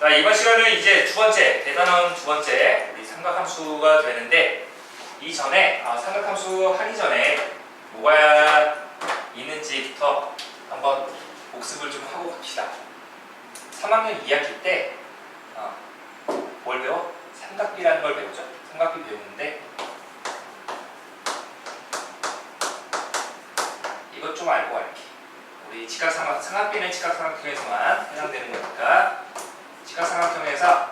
자, 이번 시간은 이제 두 번째, 대단원 두 번째 우리 삼각함수가 되는데 이전에 삼각함수 하기 전에 뭐가 있는지부터 한번 복습을 좀 하고 갑시다. 3학년 2학기 때 뭘 배워? 삼각비라는 걸 배우죠. 삼각비 배우는데 이것 좀 알고 갈게. 우리 삼각비는 직각삼각형에서만 해당되는 거니까 직각삼각형에서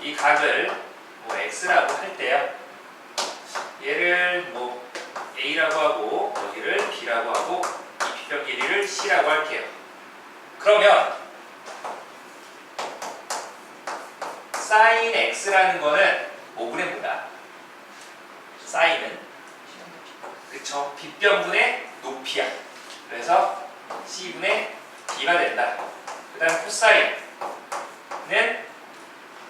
이 각을 뭐 x라고 할 때요. 얘를 뭐 a라고 하고 여기를 b라고 하고 이 빗변 길이를 c라고 할게요. 그러면 sin x라는 거는 뭐분의 뭐다? sin은 그쵸? 빗변분의 높이야. 그래서 c분의 b가 된다. 그 다음 코사인은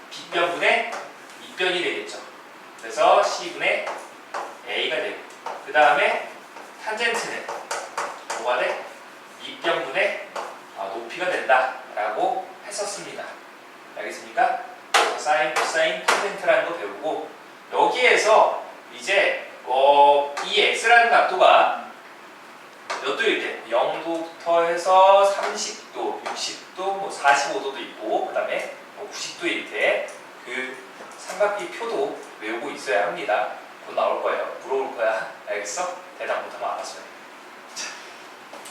빗변분의 밑변이 되겠죠. 그래서 c분의 a가 되고 그 다음에 탄젠트는 뭐가 돼? 밑변분의 높이가 된다 라고 했었습니다. 알겠습니까? 사인, 코사인, 탄젠트라는 거 배우고 여기에서 이제 이 x라는 각도가 몇 도일 때? 0도부터 해서 30도, 60도, 뭐 45도도 있고 그 다음에 90도일 때 그 삼각비 표도 외우고 있어야 합니다. 곧 나올 거예요. 물어볼 거야. 알겠어? 대답 못하면 알아서 해.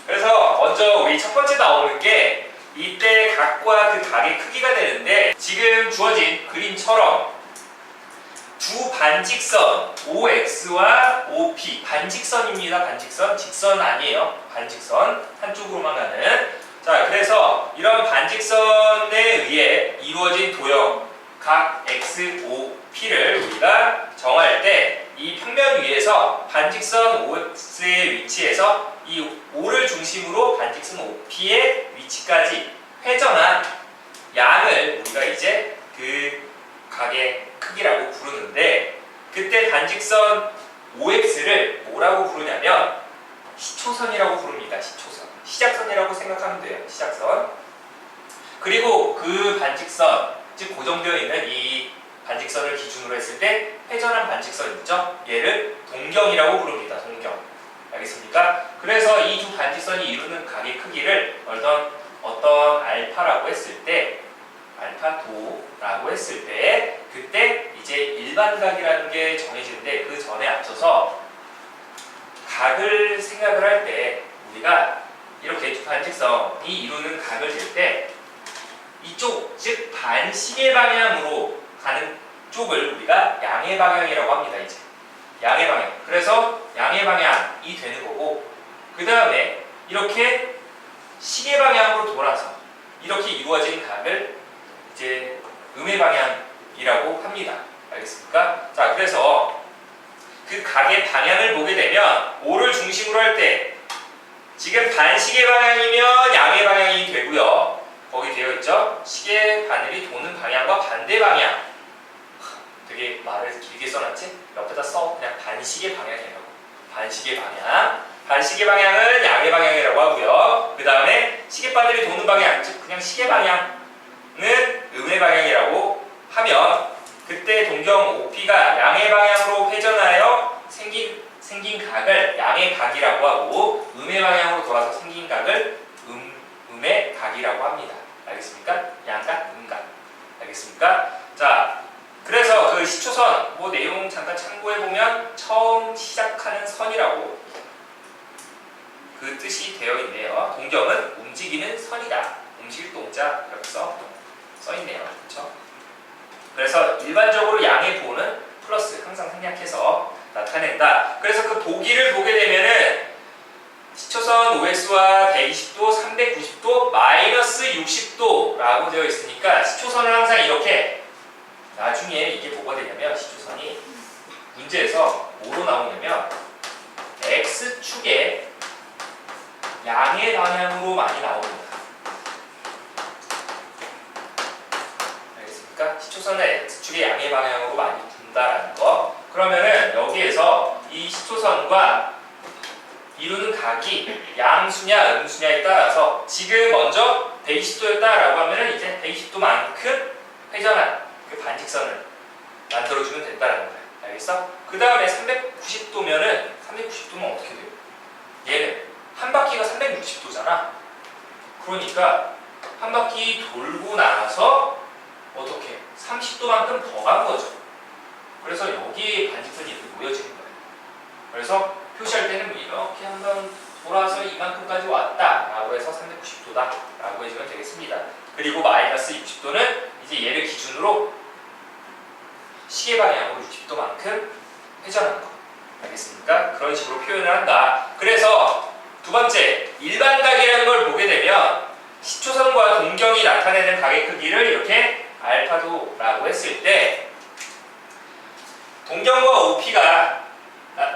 그래서 먼저 우리 첫 번째 나오는 게 이때 각과 그 각의 크기가 되는데 지금 주어진 그림처럼 두 반직선 OX와 OP 반직선입니다. 반직선, 직선 아니에요. 반직선 한쪽으로만 가는. 자, 그래서 이런 반직선에 의해 이루어진 도형 각 XOP를 우리가 정할 때 이 평면 위에서 반직선 OX의 위치에서 이 O를 중심으로 반직선 OP의 위치까지 회전한 양을 우리가 이제 그 각의 크기라고 부르는데 그때 반직선 OX를 뭐라고 부르냐면 시초선이라고 부릅니다. 시초선. 시작선이라고 생각하면 돼요. 시작선. 그리고 그 반직선, 즉 고정되어 있는 이 반직선을 기준으로 했을 때 회전한 반직선 있죠? 얘를 동경이라고 부릅니다. 동경. 알겠습니까? 그래서 이 두 반직선이 이루는 각의 크기를 어떤 알파라고 했을 때 알파도라고 했을 때 그때 이제 일반각이라는 게 정해지는데 그 전에 앞서서 각을 생각을 할 때 우리가 이렇게 두 반직선이 이루는 각을 잴 때 이쪽 즉 반시계 방향으로 가는 쪽을 우리가 양의 방향이라고 합니다. 이제 양의 방향. 그래서 양의 방향이 되는 거고 그 다음에 이렇게 시계 방향으로 돌아서 이렇게 이루어진 각을 이제 음의 방향이라고 합니다. 알겠습니까? 자, 그래서 그 각의 방향을 보게 되면 O를 중심으로 할 때 지금 반시계 방향이면 양의 방향이 되고요. 거기 되어 있죠? 시계 바늘이 도는 방향과 반대 방향. 되게 말을 길게 써놨지? 옆에다 써. 그냥 반시계 방향이라고. 반시계 방향. 반시계 방향은 양의 방향이라고 하고요. 그 다음에 시계 바늘이 도는 방향, 즉 그냥 시계 방향은 음의 방향이라고 하면 그때 동경 OP가 양의 방향으로 회전하여 생긴 각을 양의 각이라고 하고 음의 방향으로 돌아서 생긴 각을 음의 각이라고 합니다. 알겠습니까? 양각, 음각. 알겠습니까? 자, 그래서 그 시초선 뭐 내용 잠깐 참고해보면 처음 시작하는 선이라고 그 뜻이 되어 있네요. 동경은 움직이는 선이다. 움직일 동자 이렇게 써있네요. 그렇죠? 그래서 일반적으로 양의 부호는 플러스 항상 생략해서 나타낸다. 그래서 그 보기를 보게 되면은 시초선 OX와 120도, 390도, 마이너스 60도라고 되어 있으니까 시초선을 항상 이렇게 나중에 이게 뭐가 되냐면 시초선이 문제에서 뭐로 나오냐면 X축의 양의 방향으로 많이 나옵니다. 알겠습니까? 시초선을 X축의 양의 방향으로 많이 둔다라는 거. 그러면은 여기에서 이 시초선과 이루는 각이 양수냐 음수냐에 따라서 지금 먼저 120도였다라고 하면은 이제 120도만큼 회전한 그 반직선을 만들어주면 된다는 거야. 알겠어? 그 다음에 390도면은 390도면 어떻게 돼요? 얘는 한 바퀴가 360도잖아. 그러니까 한 바퀴 돌고 나서 어떻게 30도만큼 더 간 거죠. 그래서 여기에 반직선이 이렇게 모여지는 거예요. 그래서 표시할 때는 이렇게 한번 돌아서 이만큼까지 왔다라고 해서 390도다라고 해주면 되겠습니다. 그리고 마이너스 60도는 이제 얘를 기준으로 시계 방향으로 60도만큼 회전하는 거. 알겠습니까? 그런 식으로 표현을 한다. 그래서 두 번째, 일반각이라는 걸 보게 되면 시초선과 동경이 나타내는 각의 크기를 이렇게 알파도라고 했을 때 동경과 OP가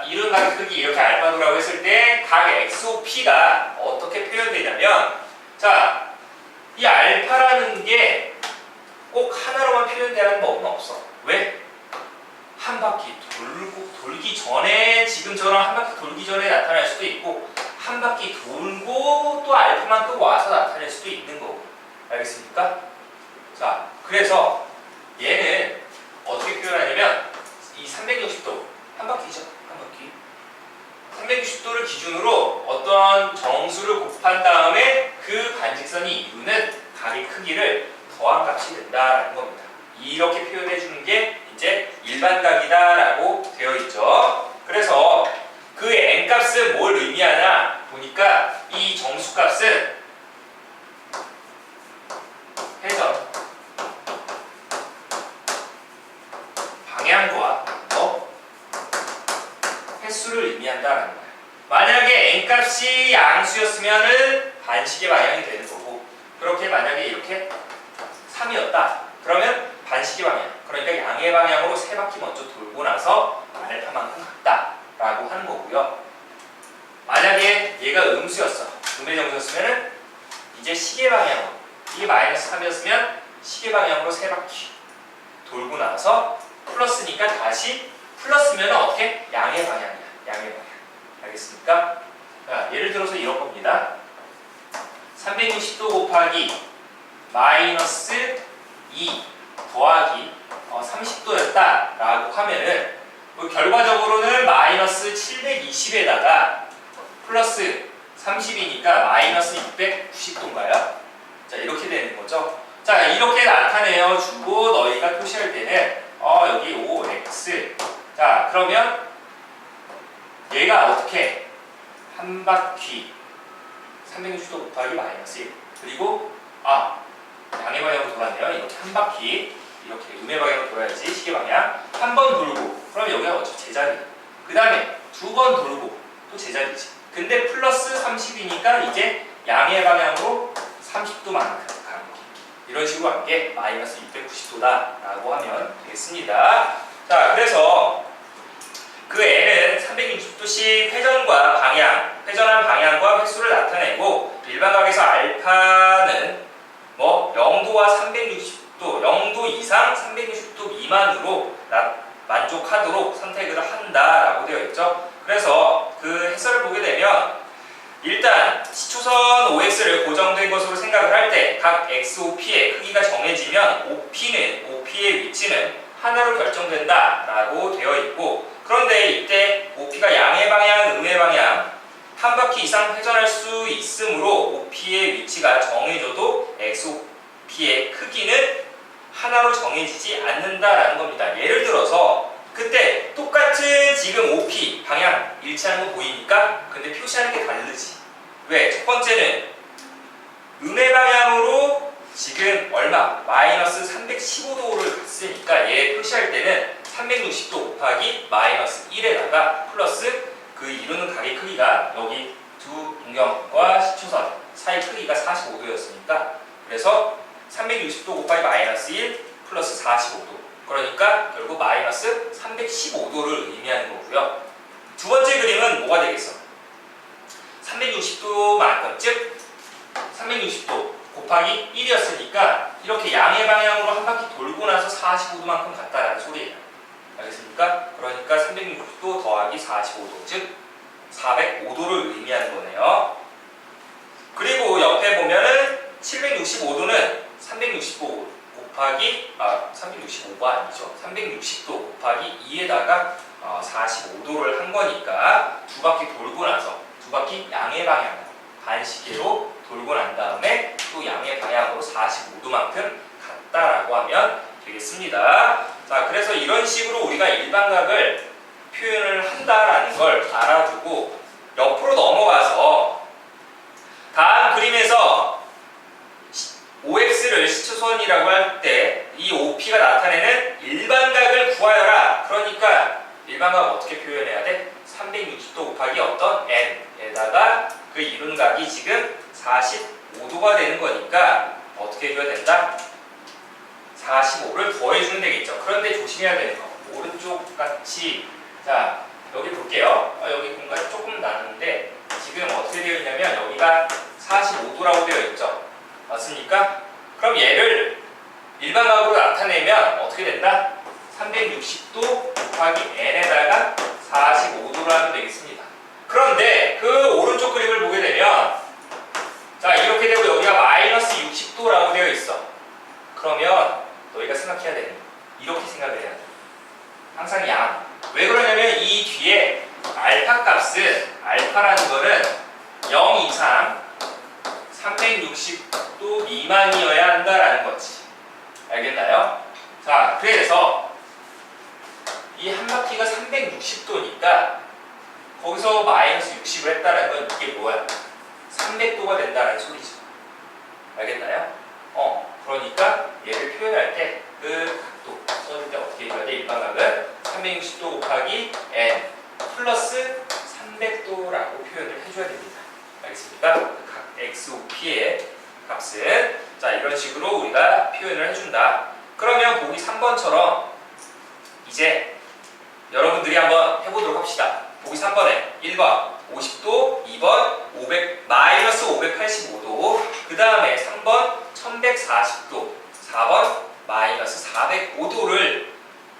이룬 각의 크기 이렇게 알파도라고 했을 때 각 XOP가 어떻게 표현되냐면 자, 이 알파라는 게 꼭 하나로만 표현되는 법은 없어. 왜? 한 바퀴 돌기 전에 지금처럼 한 바퀴 돌기 전에 나타날 수도 있고 한 바퀴 돌고 또 알파만큼 와서 나타낼 수도 있는 거고. 알겠습니까? 자, 그래서 얘는 어떻게 표현하냐면 이 360도 한 바퀴죠. 한 바퀴 360도를 기준으로 어떤 정수를 곱한 다음에 그 반직선이 이루는 각의 크기를 더한 값이 된다라는 겁니다. 이렇게 표현해 주는 게 이제 일반각이다라고 되어 있죠. 그래서 그 n값은 뭘 의미하나 보니까 이 정수값은 회전 방향과 횟수를 의미한다라는 거예요. 만약에 n값이 양수였으면은 반시계 방향이 되는 거고 그렇게 만약에 이렇게 3이었다 그러면 반시계 방향 그러니까 양의 방향으로 세 바퀴 먼저 돌고 나서 알파만큼 갔다라고 하는 거고요. 만약에 얘가 음수였어. 음의 정수였으면은 이제 시계 방향으로 이게 마이너스 3이었으면 시계 방향으로 세 바퀴 돌고 나서 플러스니까 다시 플러스면 어떻게? 양의 방향이야. 양의 방향. 알겠습니까? 자, 예를 들어서 이런 겁니다. 360도 곱하기 마이너스 2 더하기 30도였다 라고 하면은 결과적으로는 마이너스 720에다가 플러스 30이니까 마이너스 690도인가요? 자, 이렇게 되는 거죠. 자, 이렇게 나타내어 주고 너희가 표시할 때는 여기 5x 자, 그러면 얘가 어떻게 한 바퀴 360도 곱하기 마이너스 1 그리고 양의 방향으로 돌았네요. 이렇게 한 바퀴 이렇게 음의 방향으로 돌아야지 시계 방향 한 번 돌고 그럼 여기가 어차피 제자리 그 다음에 두 번 돌고 또 제자리지. 근데 플러스 30이니까 이제 양의 방향으로 30도만큼 가는 거. 이런 식으로 한 게 마이너스 690도다 라고 하면 되겠습니다. 자, 그래서 그 n은 360도씩 회전과 방향, 회전한 방향과 횟수를 나타내고 일반각에서 알파는 0도와 360도, 0도 이상 360도 미만으로 만족하도록 선택을 한다라고 되어 있죠. 그래서 그 해설을 보게 되면 일단 시초선 OX를 고정된 것으로 생각을 할 때 각 XOP의 크기가 정해지면 OP의 위치는 하나로 결정된다라고 되어 있고 그런데 이때 OP가 양의 방향, 음의 방향 한 바퀴 이상 회전할 수 있으므로 OP의 위치가 정해져도 XOP의 크기는 하나로 정해지지 않는다라는 겁니다. 예를 들어서 그때 똑같은 지금 OP 방향 일치하는 거 보이니까 근데 표시하는 게 다르지. 왜? 첫 번째는 음의 방향으로 지금 얼마? 마이너스 315도를 갔으니까 얘 표시할 때는 360도 곱하기 마이너스 1에다가 플러스 그 이루는 각의 크기가 여기 두 동경과 시초선 사이 크기가 45도였으니까 그래서 360도 곱하기 마이너스 1 플러스 45도 그러니까 결국 마이너스 315도를 의미하는 거고요. 두 번째 그림은 뭐가 되겠어? 360도만큼 즉 360도 곱하기 1이었으니까 이렇게 양의 방향으로 한 바퀴 돌고 나서 45도만큼 갔다라는 소리예요. 알겠습니까? 그러니까 360도 더하기 45도 즉 405도를 의미하는 거네요. 그리고 옆에 보면은 760 365도는 365 곱하기 365가 아니죠. 360도 곱하기 2에다가 45도를 한 거니까 두 바퀴 돌고 나서 두 바퀴 양의 방향으로 반시계로 돌고 난 다음에 또 양의 방향으로 45도만큼 갔다라고 하면 되겠습니다. 자, 그래서 이런 식으로 우리가 일반각을 표현을 한다라는 걸 알아두고 옆으로 넘어가서 다음 그림에서 OX를 시초선이라고 할 때 이 OP가 나타내는 일반각을 구하여라. 그러니까 일반각 어떻게 표현해야 돼? 360도 곱하기 어떤 n에다가 그 이룬각이 지금 45도가 되는 거니까 어떻게 해줘야 된다? 45를 더해주면 되겠죠. 그런데 조심해야 되는 거 오른쪽 같이 자 여기 볼게요. 여기 공간이 조금 나는데 지금 어떻게 되어 있냐면 여기가 45도라고 되어 있죠. 맞습니까? 그럼 얘를 일반각으로 나타내면 어떻게 된다? 360도 곱하기 n에다가 45도로 하면 되겠습니다. 그런데 그 오른쪽 그림을 보게 되면 자 이렇게 되고 여기가 마이너스 60도라고 되어 있어. 그러면 너희가 생각해야 되는 거 이렇게 생각을 해야 돼. 항상 양. 왜 그러냐면 이 뒤에 알파 값은 알파라는 거는 0 이상 360도 미만이어야 한다라는 거지. 알겠나요? 자, 그래서 이 한 바퀴가 360도니까 거기서 마이너스 60을 했다는 건 이게 뭐야? 300도가 된다는 소리죠. 알겠나요? 그러니까 얘를 표현할 때 그 각도 써줄 때 어떻게 해줘야 돼? 일반각은 360도 곱하기 n 플러스 300도라고 표현을 해줘야 됩니다. 알겠습니까? 각 XOP의 값은 자 이런 식으로 우리가 표현을 해준다. 그러면 보기 3번처럼 이제 여러분들이 한번 해보도록 합시다. 보기 3번에 1번 50도, 2번 마이너스 585도, 그 다음에 3번 1140도, 4번 마이너스 405도를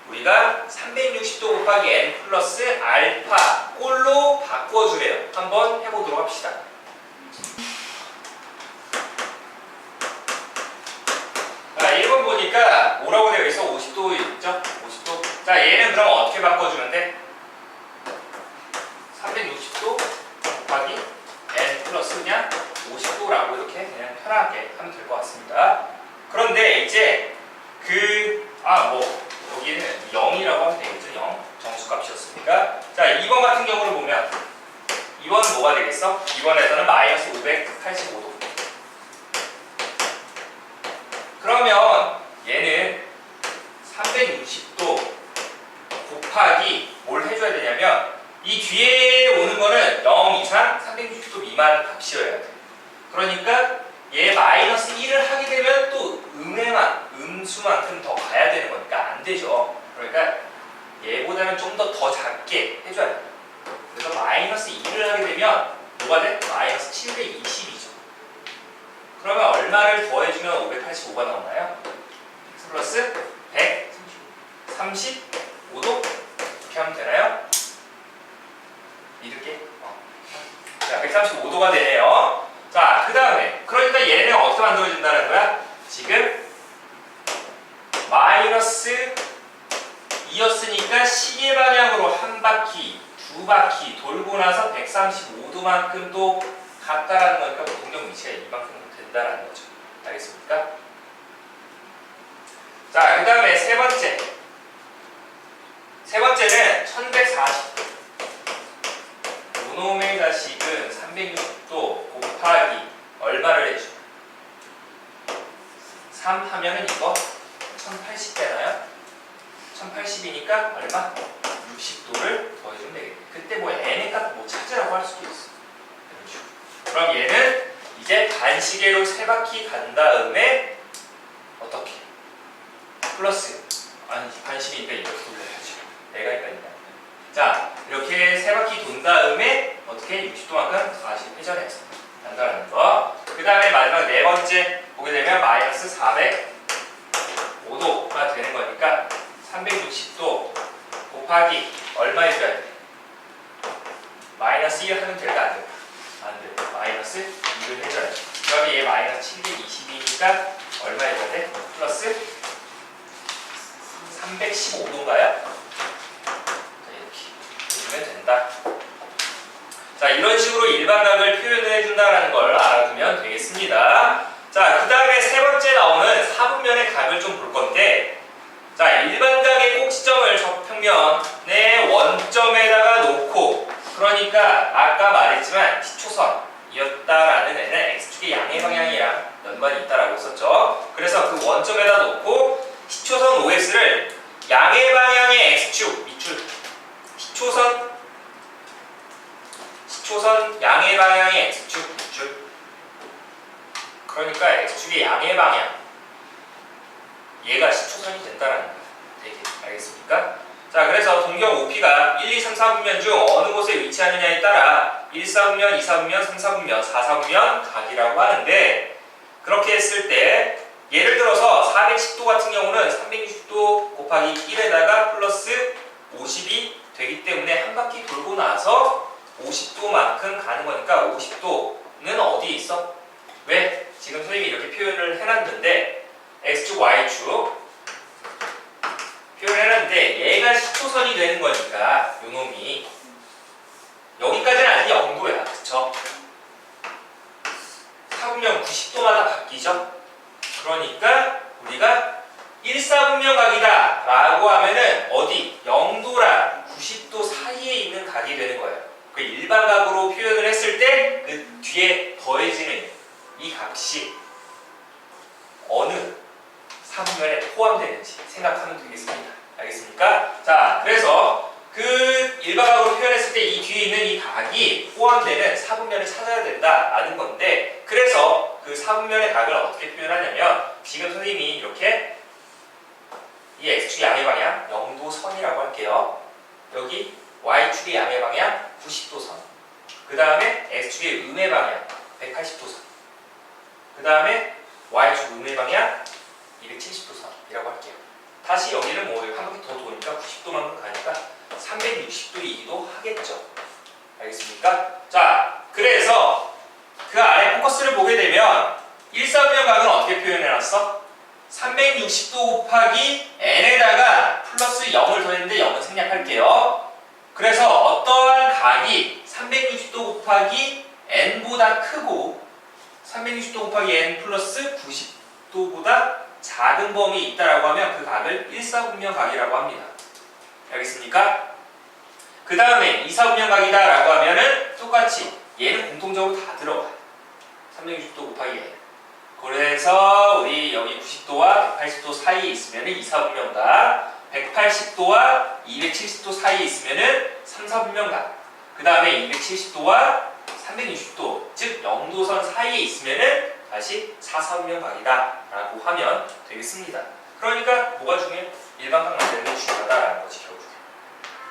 우리가 360도 곱하기 n 플러스 알파 꼴로 바꿔주래요. 한번 해보도록 합시다. 자, 1번 보니까 뭐라고 되어 있어? 50도 있죠? 50도. 자, 얘는 그럼 어떻게 바꿔주면 돼? 360도 곱하기 n 플러스 그냥 50도라고 이렇게 그냥 편하게 하면 될 것 같습니다. 그런데 이제 여기는 0이라고 하면 되겠죠? 0. 정수값이었으니까. 자, 2번 같은 경우를 보면 2번은 뭐가 되겠어? 2번에서는 마이너스 585도. 그러면 얘는 360도 곱하기 뭘 해줘야 되냐면 이 뒤에 오는 거는 0 이상 360도 미만 값이어야 돼. 그러니까 얘 마이너스 1을 하게 되면 또 음수만큼 더 가야 되는 거니까 안 되죠. 그러니까 얘보다는 좀 더 작게 해줘야 돼. 그래서 마이너스 2를 하게 되면 뭐가 돼? 마이너스 720이죠. 그러면 얼마를 더해주면 585가 나오나요? 플러스 135도? 이렇게 하면 되나요? 믿을게. 자, 135도가 되네요. 자, 그 다음에 그러니까 얘는 어떻게 만들어진다는 거야? 지금 마이너스 2였으니까 시계 방향으로 한 바퀴, 두 바퀴 돌고 나서 135도만큼 또 갔다라는 거니까 동력 위치가 이만큼 된다라는 거죠. 알겠습니까? 자, 그 다음에 세 번째는 1140도. 요놈의 자식은 360도 곱하기 얼마를 해줘? 3 하면은 이거 1080 되나요? 1080이니까 얼마? 60도를 더해주면 되겠네. 그때 뭐 n의 값 뭐 찾으라고 할 수도 있어. 그럼 얘는 이제 반시계로 3바퀴 간 다음에 어떻게? 플러스 아니지 반시계니까 이렇게 돌려야지. 내가 헷갈린다. 자 이렇게 3바퀴 돈 다음에 어떻게 60도만큼 다시 회전해서 간다는 거. 그 다음에 마지막 네 번째 보게 되면 마이너스 405도가 되는 거니까 360도 곱하기 얼마 해줘야 돼? 마이너스 1 하면 될까 안 될까? 안 돼. 마이너스 2를 해줘야 돼. 그럼 정답이 마이너스 720이니까 얼마여야 돼? 플러스 315도인가요? 이렇게 해주면 된다. 자, 이런 식으로 일반각을 표현을 해준다는 걸 알아두면 되겠습니다. 자, 그 다음에 세 번째 나오는 사분면의 각을 좀 볼 건데, 자, 일반각의 꼭지점을 적평면의 원점에다가 놓고, 그러니까 아까 말했지만 시초선이었다라는 애는 x축의 양의 방향이랑 연관이 있다라고 했었죠. 그래서 그 원점에다 놓고 시초선 OX를 양의 방향의 x축 밑줄, 시초선 양의 방향의 x축 밑줄, 그러니까 x축의 양의 방향, 얘가 시초선이 된다라는 거야. 되게 알겠습니까? 자, 그래서 동경 OP가 1, 2, 3, 4분면 중 어느 곳에 위치하느냐에 따라 1, 4분면, 2, 4분면, 3, 4분면, 4, 4분면 각이라고 하는데, 그렇게 했을 때 예를 들어서 410도 같은 경우는 360도 곱하기 1에다가 플러스 50이 되기 때문에 한 바퀴 돌고 나서 50도만큼 가는 거니까 50도는 어디에 있어? 왜? 지금 선생님이 이렇게 표현을 해놨는데 x축, y축 표현을 해놨는데 얘가 시초선이 되는 거니까 요놈이 여기까지는 아직 0도야. 그쵸? 4분면 90도마다 바뀌죠? 그러니까 우리가 1, 4분면 각이다 라고 하면은 어디? 0도랑 90도 사이에 있는 각이 되는 거예요. 그 일반각으로 표현을 했을 때 그 뒤에 더해지는 이 값이 어느 4분면에 포함되는지 생각하면 되겠습니다. 알겠습니까? 자, 그래서 그 일반각으로 표현했을 때 이 뒤에 있는 이 각이 포함되는 4분면을 찾아야 된다라는 건데, 그래서 그 4분면의 각을 어떻게 표현하냐면 지금 선생님이 이렇게 이 x축의 양의 방향 0도선이라고 할게요. 여기 y축의 양의 방향 90도선, 그 다음에 x축의 음의 방향 180도선, 그 다음에 y축 음의 방향 270도선이라고 할게요. 다시 여기는 뭐 한 바퀴 더 도니까 90도만큼 가니까 360도이기도 하겠죠. 알겠습니까? 자, 그래서 그 아래 포커스를 보게 되면 1, 4분면 각은 어떻게 표현해놨어? 360도 곱하기 n에다가 플러스 0을 더했는데 0은 생략할게요. 그래서 어떠한 각이 360도 곱하기 n보다 크고 360도 곱하기 n 플러스 90도보다 작은 범위 있다라고 하면 그 각을 1, 4분면 각이라고 합니다. 알겠습니까? 그 다음에 2, 4분면 각이다라고 하면은 똑같이 얘는 공통적으로 다 들어가요. 360도 곱하기 n. 그래서 우리 여기 90도와 180도 사이에 있으면은 2, 4분면 각, 180도와 270도 사이에 있으면은 3, 4분면 각, 그 다음에 270도와 360도, 즉 0도선 사이에 있으면은 다시 4, 4분면 각이다 라고 하면 되겠습니다. 그러니까 뭐가 중요해? 일반각 만드는 게 중요하다라는 거지, 결국에.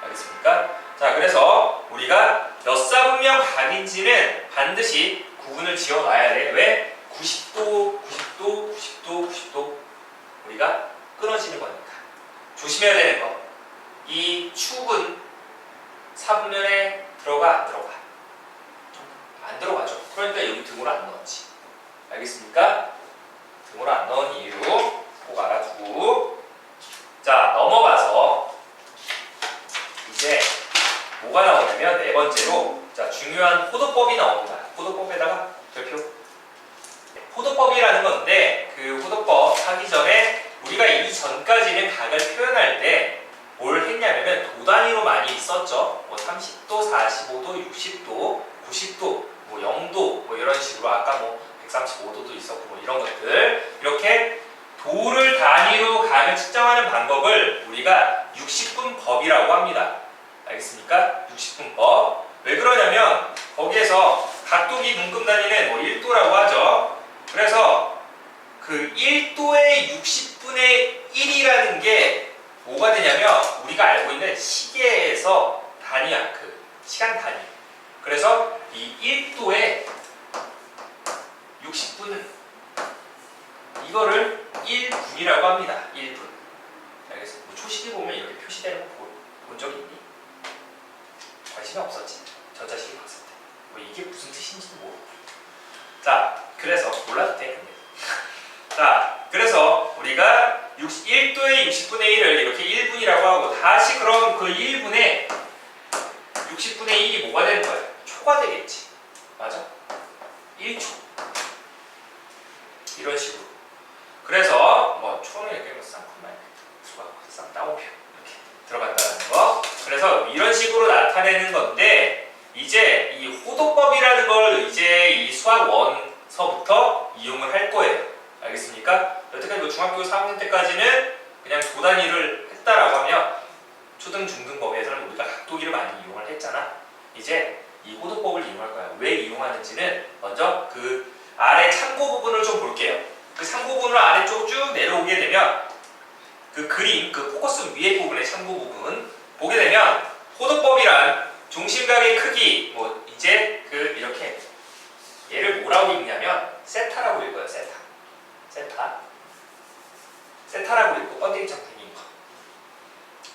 알겠습니까? 자, 그래서 우리가 몇 사분면 각인지는 반드시 구분을 지어 놔야 돼. 왜? 90도, 90도, 90도, 90도 우리가 끊어지는 거니까. 조심해야 되는 거. 이 축은 4분면에 들어가, 안 들어가? 안 들어가죠. 그러니까 여기 등으로 안 넣었지. 알겠습니까? 등으로 안 넣은 이유 꼭 알아두고. 자, 넘어가서 이제 뭐가 나오냐면 네 번째로, 자, 중요한 호도법이 나옵니다. 호도법에다가 별표. 호도법이라는 건데, 그 호도법 하기 전에 우리가 이 전까지는 각을 표현할 때 뭘 했냐면은 도 단위로 많이 썼죠. 뭐 30도, 45도, 60도, 90도, 뭐 0도, 뭐 이런 식으로 아까 뭐 135도도 있었고 뭐 이런 것들, 이렇게 도를 단위로 각을 측정하는 방법을 우리가 60분법이라고 합니다. 알겠습니까? 60분법. 왜 그러냐면 거기에서 각도기 분금 단위는 뭐 1도라고 하죠. 그래서 그 1도의 60분의 1이라는 게 뭐가 되냐면 우리가 알고 있는 시계에서 단위야. 그 시간 단위. 그래서 이 1도의 60분은 이거를 1분이라고 합니다. 1분. 알겠어? 뭐 초식에 보면 이렇게 표시되는 거 본 적이 있니? 관심이 없었지. 전자식이 봤을 때. 뭐 이게 무슨 뜻인지도 모르고. 자, 그래서 몰라도 돼 근데. 자, 그래서 우리가 1도의 60분의 1을 이렇게 1분이라고 하고 다시 그럼 그 1분에 60분의 1이 뭐가 되는 거야? 초가 되겠지. 맞아? 1초. 이런 식으로. 그래서 뭐 초는 이렇게 쌍코만 수가 쌍 따오표 이렇게 들어간다는 거. 그래서 이런 식으로 나타내는 건데 이제 이 호도법이라는 걸 이제 이 수학 원서부터 이용을 할 거예요. 알겠습니까? 여태까지 뭐 중학교 4학년 때까지는 그냥 조 단위를 했다라고 하면 초등, 중등 법에서는 우리가 각도기를 많이 이용을 했잖아. 이제 이 호도법을 이용할 거야. 왜 이용하는지는 먼저 그 아래 참고 부분을 좀 볼게요. 그 참고 부분을 아래쪽 쭉 내려오게 되면 그 그림, 그 포커스 위에 부분의 참고 부분 보게 되면 호도법이란 중심각의 크기, 뭐 이제 그 이렇게 얘를 뭐라고 읽냐면 세타라고 읽어요. 세타라고 읽고 번데기처럼 생긴 거.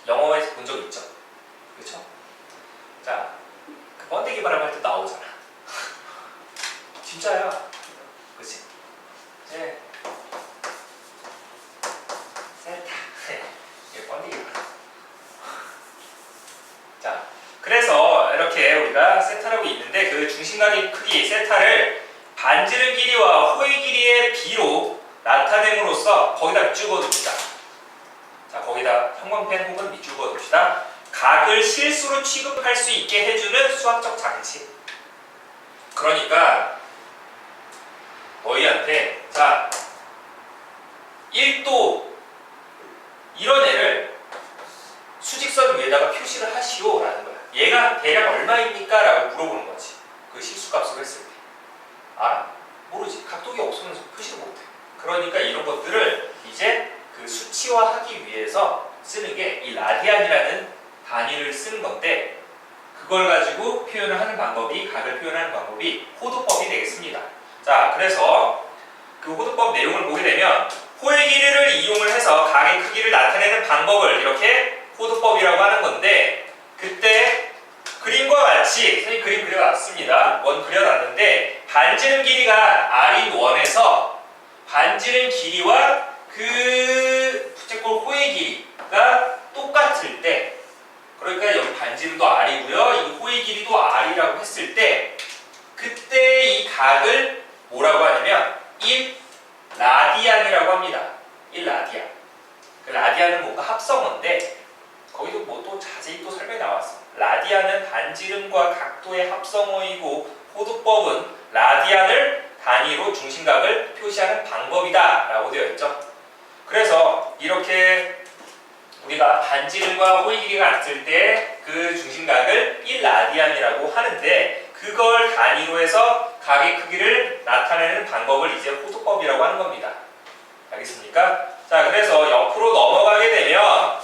영어에서 본 적 있죠? 그렇죠? 자, 그 번데기 바람 할 때 나오잖아. 진짜야. 그치? 네. 세타. 이게 번데기 바람. 자, 그래서 이렇게 우리가 세타라고 있는데 그 중심각의 크기 세타를 반지름 길이와 호의 길이의 비로 나타냄으로써 거기다 밑줄 그어둡시다. 자, 거기다 형광펜 혹은 밑줄 그어둡시다. 각을 실수로 취급할 수 있게 해주는 수학적 장치. 그러니까 너희한테 자 1도 이런 애를 수직선 위에다가 표시를 하시오라는 거야. 얘가 대략 얼마입니까? 라고 물어보는 거지. 그 실수값으로 했을 때. 알아? 모르지. 각도기 없으면 표시를 못해. 그러니까 이런 것들을 이제 그 수치화하기 위해서 쓰는 게 이 라디안이라는 단위를 쓰는 건데 그걸 가지고 표현을 하는 방법이 각을 표현하는 방법이 호도법이 되겠습니다. 자, 그래서 그 호도법 내용을 보게 되면 호의 길이를 이용을 해서 각의 크기를 나타내는 방법을 이렇게 호도법이라고 하는 건데 그때 그림과 같이 선생님 그림 그려놨습니다. 원 그려놨는데 반지름 길이가 R인 원에서 반지름 길이와 그 부채꼴 호의 길이가 똑같을 때 그러니까 여기 반지름도 R이고요. 이 호의 길이도 R이라고 했을 때 그때 이 각을 뭐라고 하냐면 1라디안이라고 합니다. 1라디안. 그 라디안은 뭔가 합성어인데 거기도 뭐 또 자세히 또 설명이 나왔어. 라디안은 반지름과 각도의 합성어이고 호도법은 라디안을 단위로 중심각을 표시하는 방법이다 라고 되어 있죠. 그래서 이렇게 우리가 반지름과 호의 길이가 같을 때 그 중심각을 1라디안이라고 하는데 그걸 단위로 해서 각의 크기를 나타내는 방법을 이제 호도법이라고 하는 겁니다. 알겠습니까? 자, 그래서 옆으로 넘어가게 되면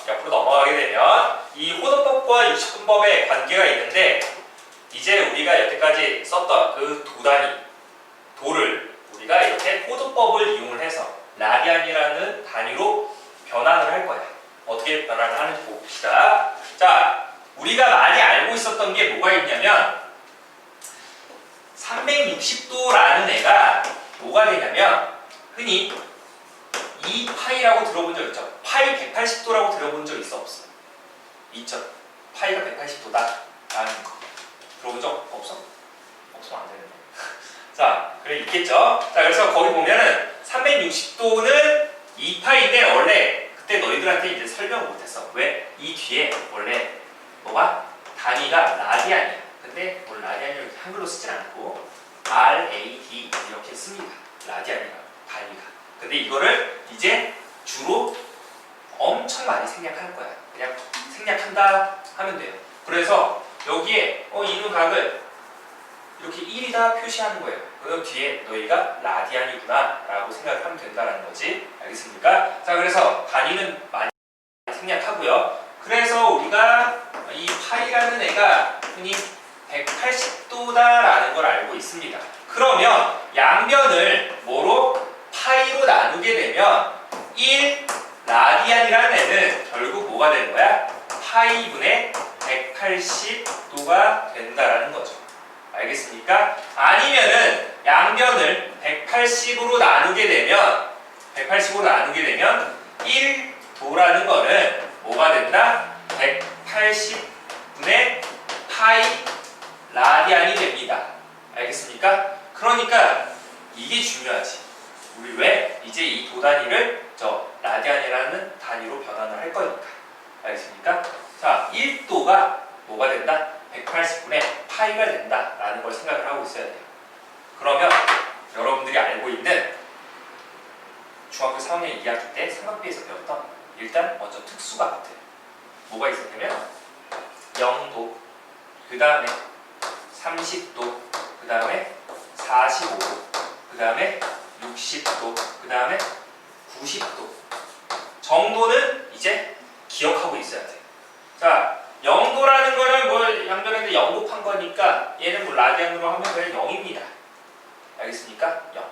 이 호도법과 60분법의 관계가 있는데 이제 우리가 여태까지 썼던 그 두 단위 도를 우리가 이렇게 호도법을 이용을 해서 라디안이라는 단위로 변환을 할 거야. 어떻게 변환을 하는지 봅시다. 자, 우리가 많이 알고 있었던 게 뭐가 있냐면 360도라는 애가 뭐가 되냐면 흔히 2파이라고 들어본 적 있죠? 파이 180도라고 들어본 적 있어? 없어? 있죠? 파이가 180도다 라는 거 들어본 적 없어? 없으면 안 되는데. 자, 그래 있겠죠? 자, 그래서 거기 보면은 360도는 2파이인데 원래 그때 너희들한테 이제 설명을 못했어. 왜? 이 뒤에 원래 뭐가? 단위가 라디안이야. 근데 뭐 라디안을 한글로 쓰진 않고 RAD 이렇게 씁니다. 라디안이라고 단위가. 근데 이거를 이제 주로 엄청 많이 생략할 거야. 그냥 생략한다 하면 돼요. 그래서 여기에 이는 각을 이렇게 1이다 표시하는 거예요. 그럼 뒤에 너희가 라디안이구나 라고 생각하면 된다는 거지. 알겠습니까? 자, 그래서 단위는 많이 생략하고요. 그래서 우리가 이 파이라는 애가 흔히 180도다라는 걸 알고 있습니다. 그러면 양변을 뭐로? 파이로 나누게 되면 1 라디안이라는 애는 결국 뭐가 되는 거야? 파이분의 180도가 된다라는 거죠. 알겠습니까? 아니면은 양변을 180으로 나누게 되면 1도라는 거는 뭐가 된다? 180분의 파이 라디안이 됩니다. 알겠습니까? 그러니까 이게 중요하지. 우리 왜? 이제 이 도 단위를 저 라디안이라는 단위로 변환을 할 거니까. 알겠습니까? 자, 1도가 뭐가 된다? 180분의 파이가 된다라는 걸 생각을 하고 있어야 돼요. 그러면 여러분들이 알고 있는 중학교 4학년 2학기 때 삼각비에서 배웠던 일단 먼저 특수가 같아요. 뭐가 있었냐면 0도, 그 다음에 30도, 그 다음에 45도, 그 다음에 60도, 그 다음에 90도 정도는 이제 기억하고 있어야 돼요. 자, 0도라는 거는 뭐 양변에서 0 곱한 거니까 얘는 뭐 라디안으로 하면 그냥 0입니다. 알겠습니까? 0.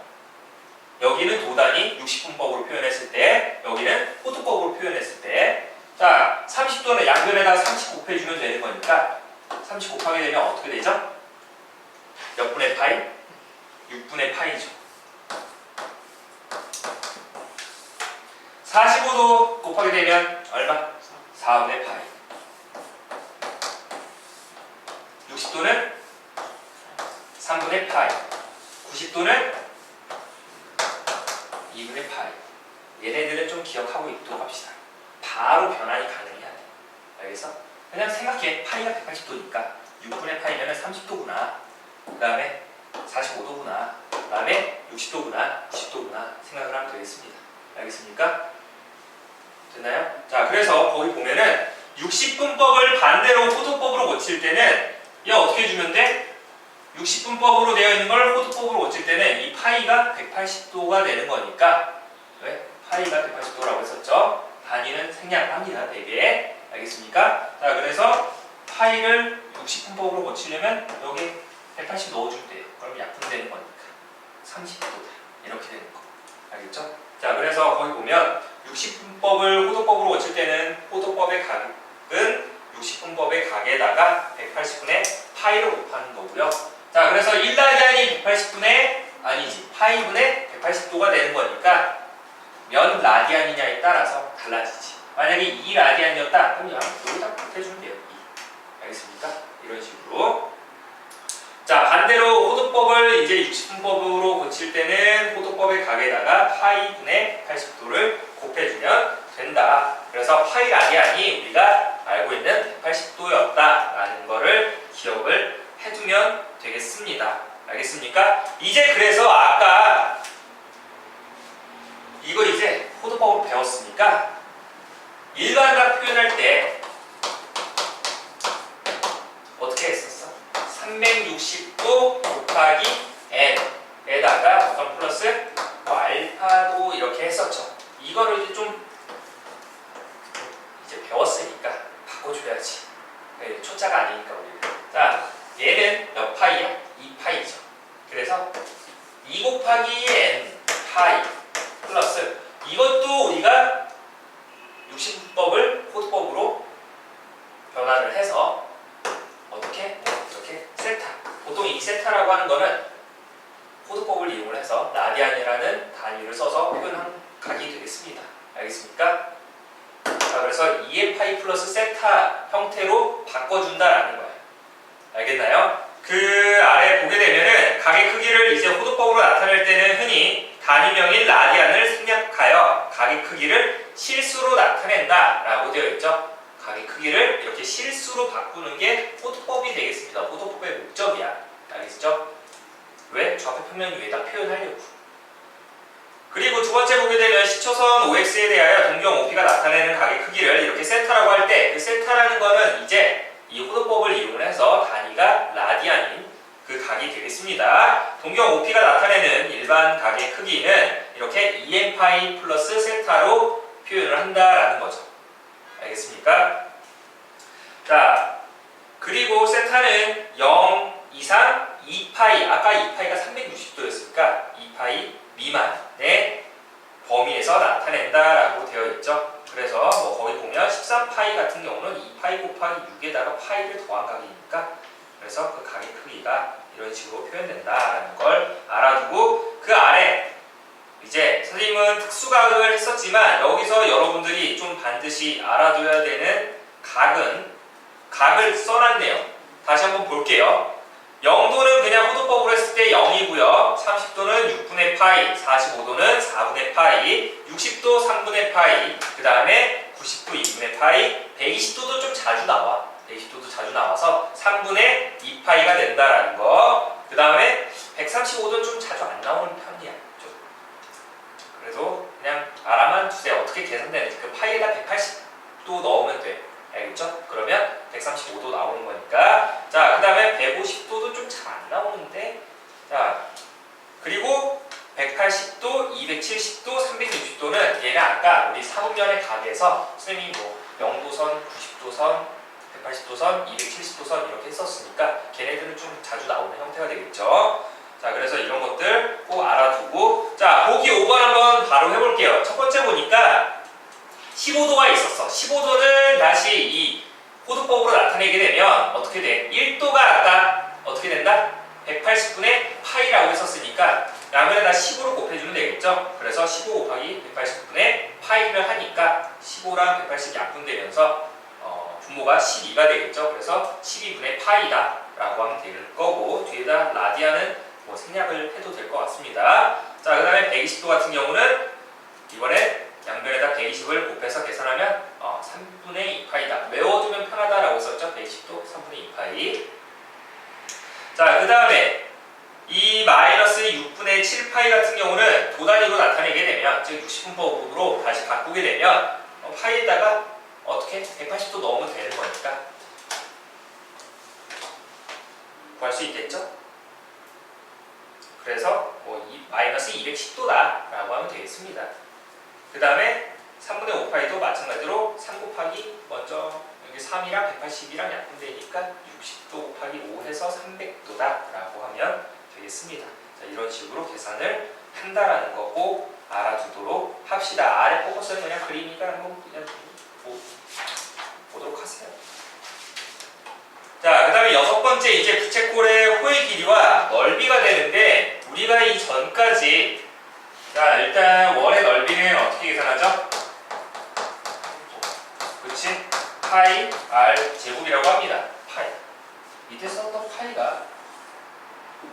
여기는 도단위 60분법으로 표현했을 때, 여기는 호두법으로 표현했을 때, 자, 30도는 양변에다가 30 곱해주면 되는 거니까 30 곱하게 되면 어떻게 되죠? 몇 분의 파이? 6분의 파이죠. 45도 곱하게 되면 얼마? 4분의 파이. 60도는 3분의 파이. 90도는 2분의 파이. 얘네들은 좀 기억하고 있도록 합시다. 바로 변환이 가능해야 돼. 알겠어? 그냥 생각해. 파이가 180도니까 6분의 파이면 30도구나. 그 다음에 45도구나. 그 다음에 60도구나. 90도구나. 생각을 하면 되겠습니다. 알겠습니까? 됐나요? 자, 그래서 거기 보면은 60분법을 반대로 호두법으로 고칠 때는 얘 어떻게 주면 돼? 60분법으로 되어 있는 걸 호두법으로 고칠 때는 이 파이가 180도가 되는 거니까, 왜? 파이가 180도라고 했었죠? 단위는 생략합니다. 대개. 알겠습니까? 자, 그래서 파이를 60분법으로 고치려면 여기 180 넣어주면 돼요. 그럼 약분되는 거니까 30도다. 이렇게 되는 거. 알겠죠? 자, 그래서 거기 보면 60분법을 호두법으로 고칠 때는 호두법의 각은 60분법의 각에다가 180분의 파이로 곱하는 거고요. 자, 그래서 1라디안이 180분의 아니지 파이분의 180도가 되는 거니까 몇 라디안이냐에 따라서 달라지지. 만약에 2라디안이었다 그럼 여기다 곱해주면 돼요. 2. 알겠습니까? 이런 식으로. 자, 반대로 호두법을 이제 60분법으로 고칠 때는 호두법의 각에다가 파이분의 80도를 곱해주면 된다. 그래서 파이 라디안이 우리가 알고 있는 180도였다라는 거를 기억을 해두면 되겠습니다. 알겠습니까? 이제 그래서 아까 이거 이제 호두법으로 배웠으니까 일반각 표현할 때 어떻게 했었어? 360도 곱하기 n에다가 어떤 플러스 뭐 알파도 이렇게 했었죠. 이거를 이제 좀 이제 배웠으니까 바꿔줘야지. 초짜가 아니니까 우리는. 자, 얘는 몇 파이야? 2파이죠. 그래서 2 곱하기 n 파이 플러스 이것도 우리가 60분법을 호두법으로 변환을 해서 어떻게? 이렇게 세타. 보통 이 세타라고 하는 거는 호두법을 이용을 해서 라디안이라는 단위를 써서 표현한 각이 되겠습니다. 알겠습니까? 자, 그래서 2의 파이 플러스 세타 형태로 바꿔준다라는 거예요. 알겠나요? 그 아래 보게 되면은 각의 크기를 이제 호두법으로 나타낼 때는 흔히 단위명인 라디안을 생략하여 각의 크기를 실수로 나타낸다 라고 되어 있죠. 각의 크기를 이렇게 실수로 바꾸는 게 호두법이 되겠습니다. 호두법의 목적이야. 알겠죠? 왜? 좌표 평면 위에다 표현하려고. 그리고 두 번째 보게 되면 시초선 OX에 대하여 동경 OP가 나타내는 각의 크기를 이렇게 세타라고 할 때 그 세타라는 거는 이제 이 호두법을 이용해서 단위가 라디안인 그 각이 되겠습니다. 동경 OP가 나타내는 일반 각의 크기는 이렇게 2n파이 플러스 세타로 표현을 한다라는 거죠. 알겠습니까? 자, 그리고 세타는 0 이상 2파이, 아까 2파이가 360도였으니까 2파이 미만의 범위에서 나타낸다라고 되어 있죠. 그래서 뭐 거기 보면 13파이 같은 경우는 2파이 곱하기 6에다가 파이를 더한 각이니까 그래서 그 각의 크기가 이런 식으로 표현된다라는 걸 알아두고 그 지금 특수각을 했었지만 여기서 여러분들이 좀 반드시 알아둬야 되는 각을 써놨네요. 다시 한번 볼게요. 0도는 그냥 호도법으로 했을 때 0이고요. 30도는 6분의 파이, 45도는 4분의 파이, 60도 3분의 파이, 그 다음에 90도 2분의 파이, 120도도 좀 자주 나와. 120도도 자주 나와서 3분의 2파이가 된다라는 거. 그 다음에 135도는 좀 자주 안 나오는 편이야. 그래도 그냥 알아만 두세요. 어떻게 계산되는지. 그 파이에다 180도 넣으면 돼. 알겠죠? 그러면 135도 나오는 거니까. 자, 그 다음에 150도도 좀 잘 안 나오는데. 자, 그리고 180도, 270도, 360도는 얘는 아까 우리 4분면의 각에서 선생님이 뭐 0도선, 90도선, 180도선, 270도선 이렇게 했었으니까 걔네들은 좀 자주 나오는 형태가 되겠죠. 자, 그래서 이런 것들 꼭 알아두고. 자, 보기 5번 한번 바로 해볼게요. 첫 번째 보니까 15도가 있었어. 15도는 다시 이 호도법으로 나타내게 되면 어떻게 돼? 1도가 아까 어떻게 된다? 180분의 파이라고 했었으니까 양면에다 15를 곱해주면 되겠죠? 그래서 15 곱하기 180분의 파이를 하니까 15랑 180 약분되면서 분모가 12가 되겠죠? 그래서 12분의 파이다 라고 하면 될 거고, 뒤에다 라디안은 뭐 생략을 해도 될 것 같습니다. 자, 그 다음에 120도 같은 경우는 이번에 양변에다 120을 곱해서 계산하면 3분의 2파이다. 외워두면 편하다라고 썼죠? 120도 3분의 2파이. 자, 그 다음에 이 마이너스 6분의 7파이 같은 경우는 도단위로 나타내게 되면, 즉 60분법으로 다시 바꾸게 되면 파이에다가 어떻게 180도 넣으면 되는 거니까 구할 수 있겠죠? 그래서 뭐 마이너스 210도다 라고 하면 되겠습니다. 그 다음에 3분의 5파이도 마찬가지로 3 곱하기 먼저 여기 3이랑 180이랑 약분되니까 60도 곱하기 5 해서 300도다 라고 하면 되겠습니다. 자, 이런 식으로 계산을 한다라는 거 꼭 알아두도록 합시다. 아래 포커스는 그냥 그림이니까 한번 그냥 보도록 하세요. 자, 그 다음에 여섯 번째 이제 부채꼴의 호의 길이와 넓이가 되는데, 우리가 이 전까지, 자, 일단 원의 넓이는 어떻게 계산하죠? 그렇지? 파이 r 제곱이라고 합니다. 파이. 밑에 썼던 파이가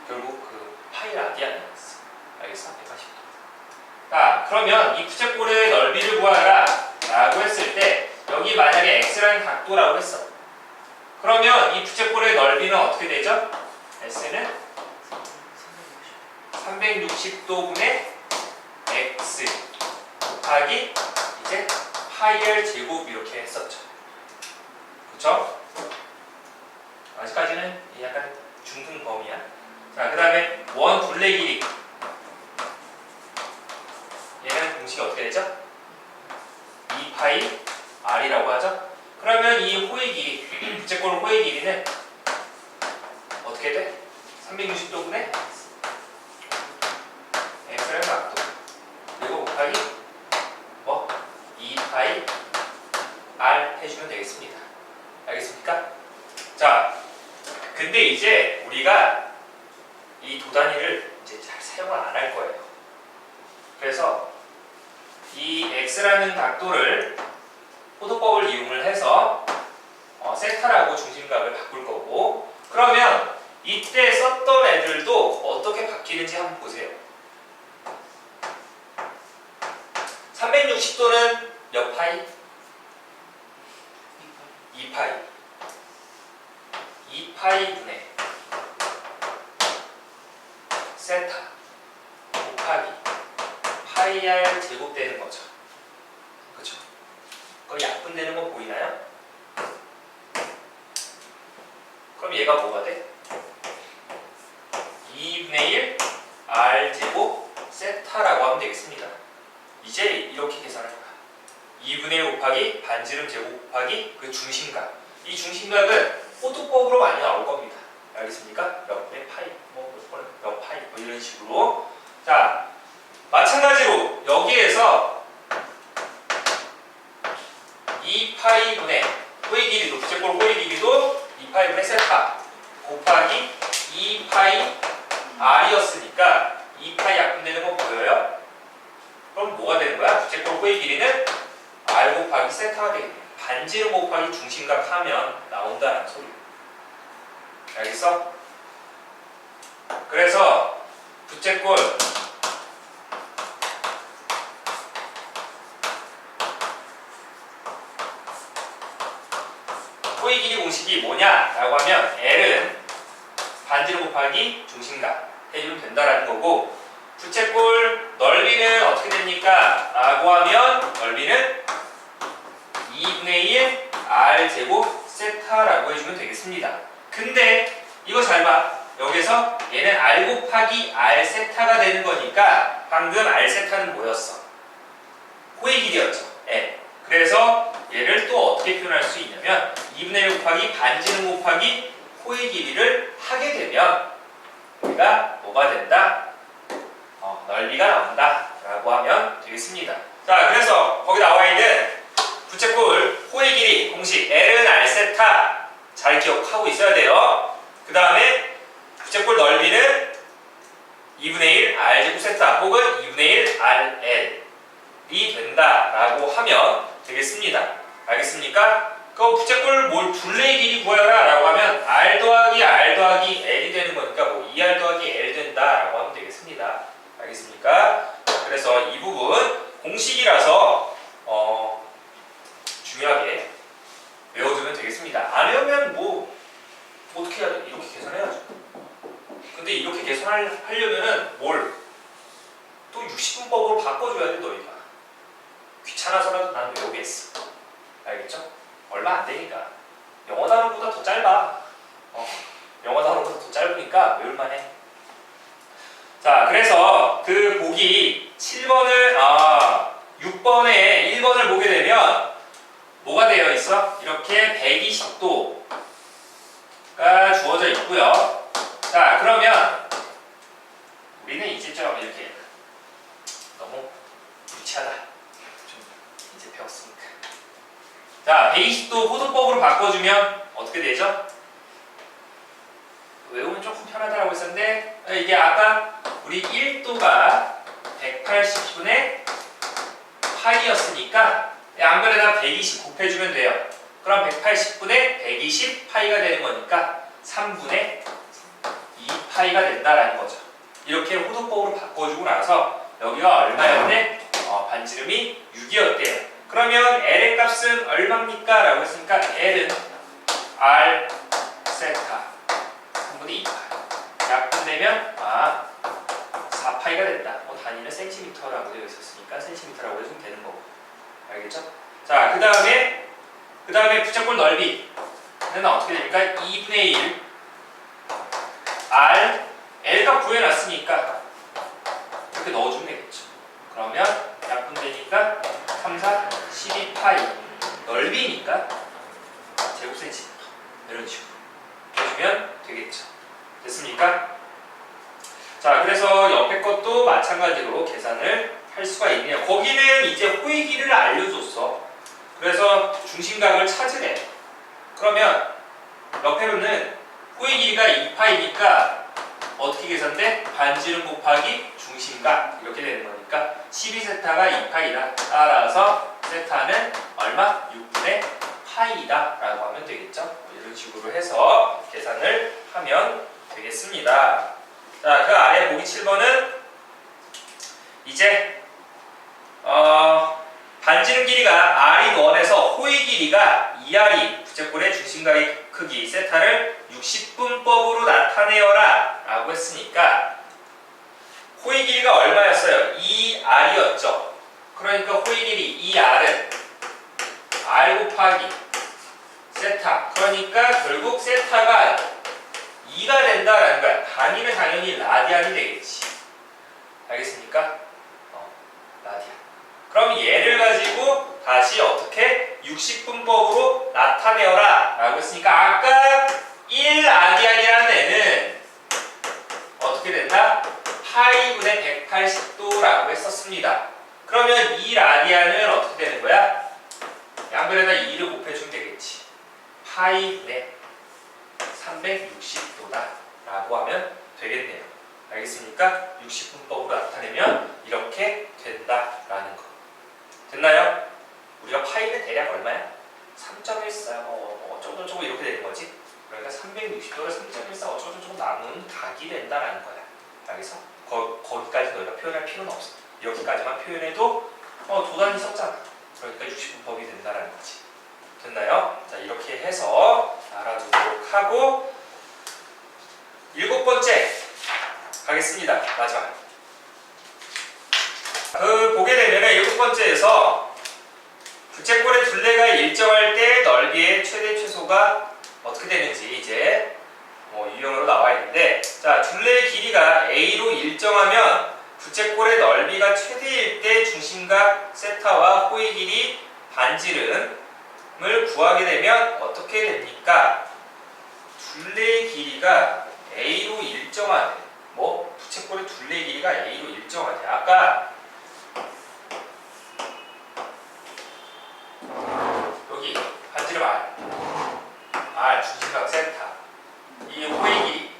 결국 그 파이 라디안이었어. 알겠어? 180도. 자, 그러면 이 부채꼴의 넓이를 구하라 라고 했을 때, 여기 만약에 x라는 각도라고 했어. 그러면 이 부채꼴의 넓이는 어떻게 되죠? S는 360도분의 x 곱하기 이제 파이 r 제곱 이렇게 했었죠. 그렇죠? 아직까지는 약간 중등 범위야. 자, 그 다음에 원 둘레 길이. 얘는 공식이 어떻게 되죠? 2파이 r이라고 하죠. 그러면 이 호의 길이, 부채꼴 호의 길이는 어떻게 돼? 360도분의 x라는 각도. 그리고 곱하기 뭐? 2파이 r 해주면 되겠습니다. 알겠습니까? 자, 근데 이제 우리가 이 도단위를 이제 잘 사용을 안 할 거예요. 그래서 이 x라는 각도를 호도법을 이용을 해서 세타라고 중심각을 바꿀 거고, 그러면 이때 썼던 애들도 어떻게 바뀌는지 한번 보세요. 360도는 몇 파이? 2파이. 2파이분의 세타 곱하기 파이 r 제곱되는 거죠. 그렇죠? 그거 약분되는 거 보이나요? 그럼 얘가 뭐가 돼? 2분의 1 r 제곱 세타라고 하면 되겠습니다. 이제 이렇게 계산할 거야. 2분의 1 곱하기 반지름 제곱 곱하기 그 중심각. 이 중심각은 호도법으로 많이 나올 겁니다. 알겠습니까? 몇 분의 파이, 몇 파이, 뭐 이런 식으로. 자, 마찬가지로 여기에서 2파이분의 호의 길이도, 부채꼴 호의 길이도 2파이분의 세타 곱하기 2파이 r이었으니까 2파이 약분되는 거 보여요? 그럼 뭐가 부채꼴 호의 길이는 r 곱하기 세타가 되겠네요. 반지름 곱하기 중심각 하면 나온다는 소리. 알겠어? 그래서 부채꼴 호의 길이 공식이 뭐냐라고 하면 L은 반지름 곱하기 중심각 해주면 된다라는 거고, 부채꼴 넓이는 어떻게 됩니까? 라고 하면 넓이는 2분의 1 r제곱 세타라고 해주면 되겠습니다. 근데 이거 잘 봐. 여기서 얘는 r 곱하기 r 세타가 되는 거니까 방금 r 세타는 뭐였어? 호의 길이였죠. L. 그래서 얘를 또 어떻게 표현할 수 있냐면 2분의 1 곱하기 반지름 곱하기 호의 길이를 하게 되면 우리가 뭐가 된다? 넓이가 나온다 라고 하면 되겠습니다. 자, 그래서 거기 나와 있는 부채꼴 호의 길이 공식 L은 r 세타 잘 기억하고 있어야 돼요. 그 다음에 부채꼴 넓이는 2분의 1 r제곱 세타 혹은 2분의 1 rl이 된다라고 하면 되겠습니다. 알겠습니까? 그럼 부채꼴 뭘 둘레의 길이 구하라 라고 하면 r 더하기 r 더하기 l이 되는 거니까 뭐 2r 더하기 l 된다라고 하면 되겠습니다. 알겠습니까? 그래서 이 부분 공식이라서 중요하게 외워두면 되겠습니다. 안 외우면 뭐 어떻게 해야 돼? 이렇게 계산해야죠. 근데 이렇게 계산하려면은 뭘? 또 60분법으로 바꿔줘야 돼 너희가. 귀찮아서라도 난 외우겠어. 알겠죠? 얼마 안 되니까. 영어 단어보다 더 짧아. 영어 단어보다 더 짧으니까 외울만해. 자, 그래서 그 보기 7번을 6번에 1번을 보게 되면 뭐가 되어 있어? 이렇게 120도가 주어져 있고요. 자, 그러면 우리는 이제 좀 이렇게 너무 유치하다. 좀 이제 배웠으니까. 자, 120도 호도법으로 바꿔주면 어떻게 되죠? 외우면 조금 편하다고 했었는데 이게 아까 우리 1도가 180분의 파이였으니까 양변에다 120 곱해주면 돼요. 그럼 180분의 120 파이가 되는 거니까 3분의 2 파이가 된다라는 거죠. 이렇게 호도법으로 바꿔주고 나서 여기가 얼마였대? 반지름이 6이었대요. 그러면 L의 값은 얼마입니까? 라고 했으니까 L은 R 세타 3분의 2 파이. 약분되면 4파이가 된다. 단위는 센티미터라고 되어 있었으니까 센티미터라고 해주면 되는 거고. 알겠죠? 자, 그 다음에 부채꼴 넓이는 어떻게 됩니까? 2분의 1 R L값 구해놨으니까 이렇게 넣어주면 되겠죠. 그러면 약분되니까 3, 4, 12파이 넓이니까 제곱센티미터 이런 식으로 해주면 되겠죠. 됐습니까? 자, 그래서 옆에 것도 마찬가지로 계산을 할 수가 있네요. 거기는 이제 호의 길이를 알려줬어. 그래서 중심각을 찾으래. 그러면 옆에는 호의 길이가 2파이니까 어떻게 계산돼? 반지름 곱하기 중심각 이렇게 되는 거니까 12세타가 2파이다. 따라서 세타는 얼마? 6분의 파이다 라고 하면 되겠죠. 이런 식으로 해서 계산을 하면 되겠습니다. 자, 그 아래 보기 7번은 이제 반지름 길이가 r인 원에서 호의 길이가 2r이 부채꼴의 중심각의 크기 세타를 60분법으로 나타내어라 라고 했으니까 호의 길이가 얼마였어요? 2r이었죠. 그러니까 호의 길이 2r은 r 곱하기 세타, 그러니까 결국 세타가 2가 된다라는 거야. 단위는 당연히 라디안이 되겠지. 알겠습니까? 라디안. 그럼 얘를 가지고 다시 어떻게 60분법으로 나타내어라 라고 했으니까 아까 1라디안이라는 애는 어떻게 된다? 파이분의 180도라고 했었습니다. 그러면 2라디안은 어떻게 되는 거야? 양변에다 2를 곱해주면 되겠지. 파이분의 360도다 라고 하면 되겠네요. 알겠습니까? 60분법으로 나타내면 이렇게 된다라는 거. 얼마야? 3.14 어쩌고저쩌고 이렇게 되는 거지. 그러니까 360도를 3.14 어쩌고저쩌고 나눈 각이 된다라는 거야. 알겠어? 거기까지 너희가 표현할 필요는 없어. 여기까지만 표현해도 도단위 썼잖아. 그러니까 60분법이 된다라는 거지. 됐나요? 자, 이렇게 해서 알아두도록 하고 7번째 가겠습니다. 마지막. 보게 되면은 7번째에서 부채꼴의 둘레가 일정할 때 넓이의 최대 최소가 어떻게 되는지 이제 유형으로 나와 있는데, 자, 둘레의 길이가 A로 일정하면 부채꼴의 넓이가 최대일 때 중심각 세타와 호의 길이 반지름을 구하게 되면 어떻게 됩니까? 둘레의 길이가 A로 일정하대. 부채꼴의 둘레의 길이가 A로 일정하대. 아까 여기 반지름 R 중심각 세타, 이 호의 길이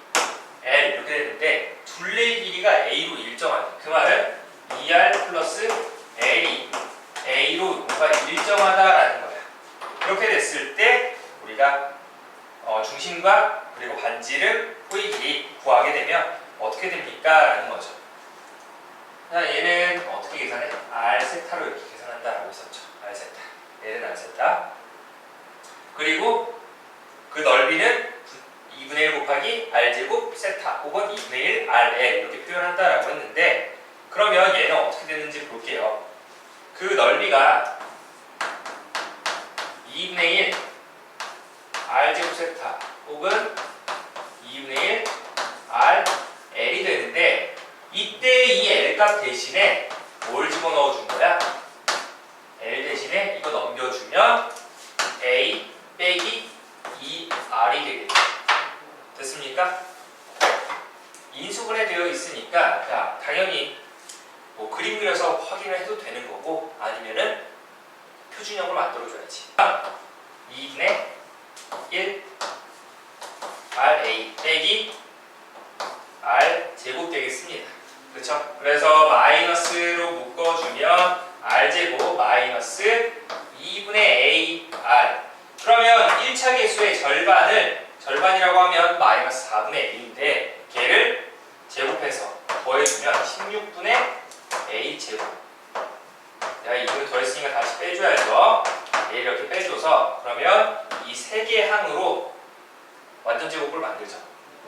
L 이렇게 되는데 둘레의 길이가 A로 일정하대. 그 말은 2R 플러스 L이 A로 뭔가 일정하다라는 거야. 그렇게 됐을 때 우리가 중심각 그리고 반지름 호의 길이 구하게 되면 어떻게 됩니까? 라는 거죠. 자, 얘는 어떻게 계산해? R 세타로 이렇게 계산한다라고 했었죠. R 세타. 얘는 R 세타. 그리고 그 넓이는 2분의 1 곱하기 R제곱 세타 혹은 2분의 1 RL 이렇게 표현한다라고 했는데, 그러면 얘는 어떻게 되는지 볼게요. 그 넓이가 2분의 1 R제곱 세타 혹은 2분의 1 RL이 되는데, 이때 이 L값 대신에 뭘 집어넣어 준 거야? L 대신에 이거 넘겨주면 A 빼기 2R이 되겠죠. 됐습니까? 인수분해 되어 있으니까, 자, 당연히 그림 그려서 확인을 해도 되는 거고, 아니면은 표준형으로 만들어줘야지. 2분의 1 RA 빼기 R 제곱 되겠습니다. 그렇죠? 그래서 마이너스로 묶어주면 R 제곱 마이너스 2분의 A R. 그러면 1차 계수의 절반이라고 하면 마이너스 4분의 1인데 걔를 제곱해서 더해주면 16분의 A 제곱. 내가 이걸 더했으니까 다시 빼줘야죠. 얘를 이렇게 빼줘서 그러면 이 세 개의 항으로 완전 제곱을 만들죠.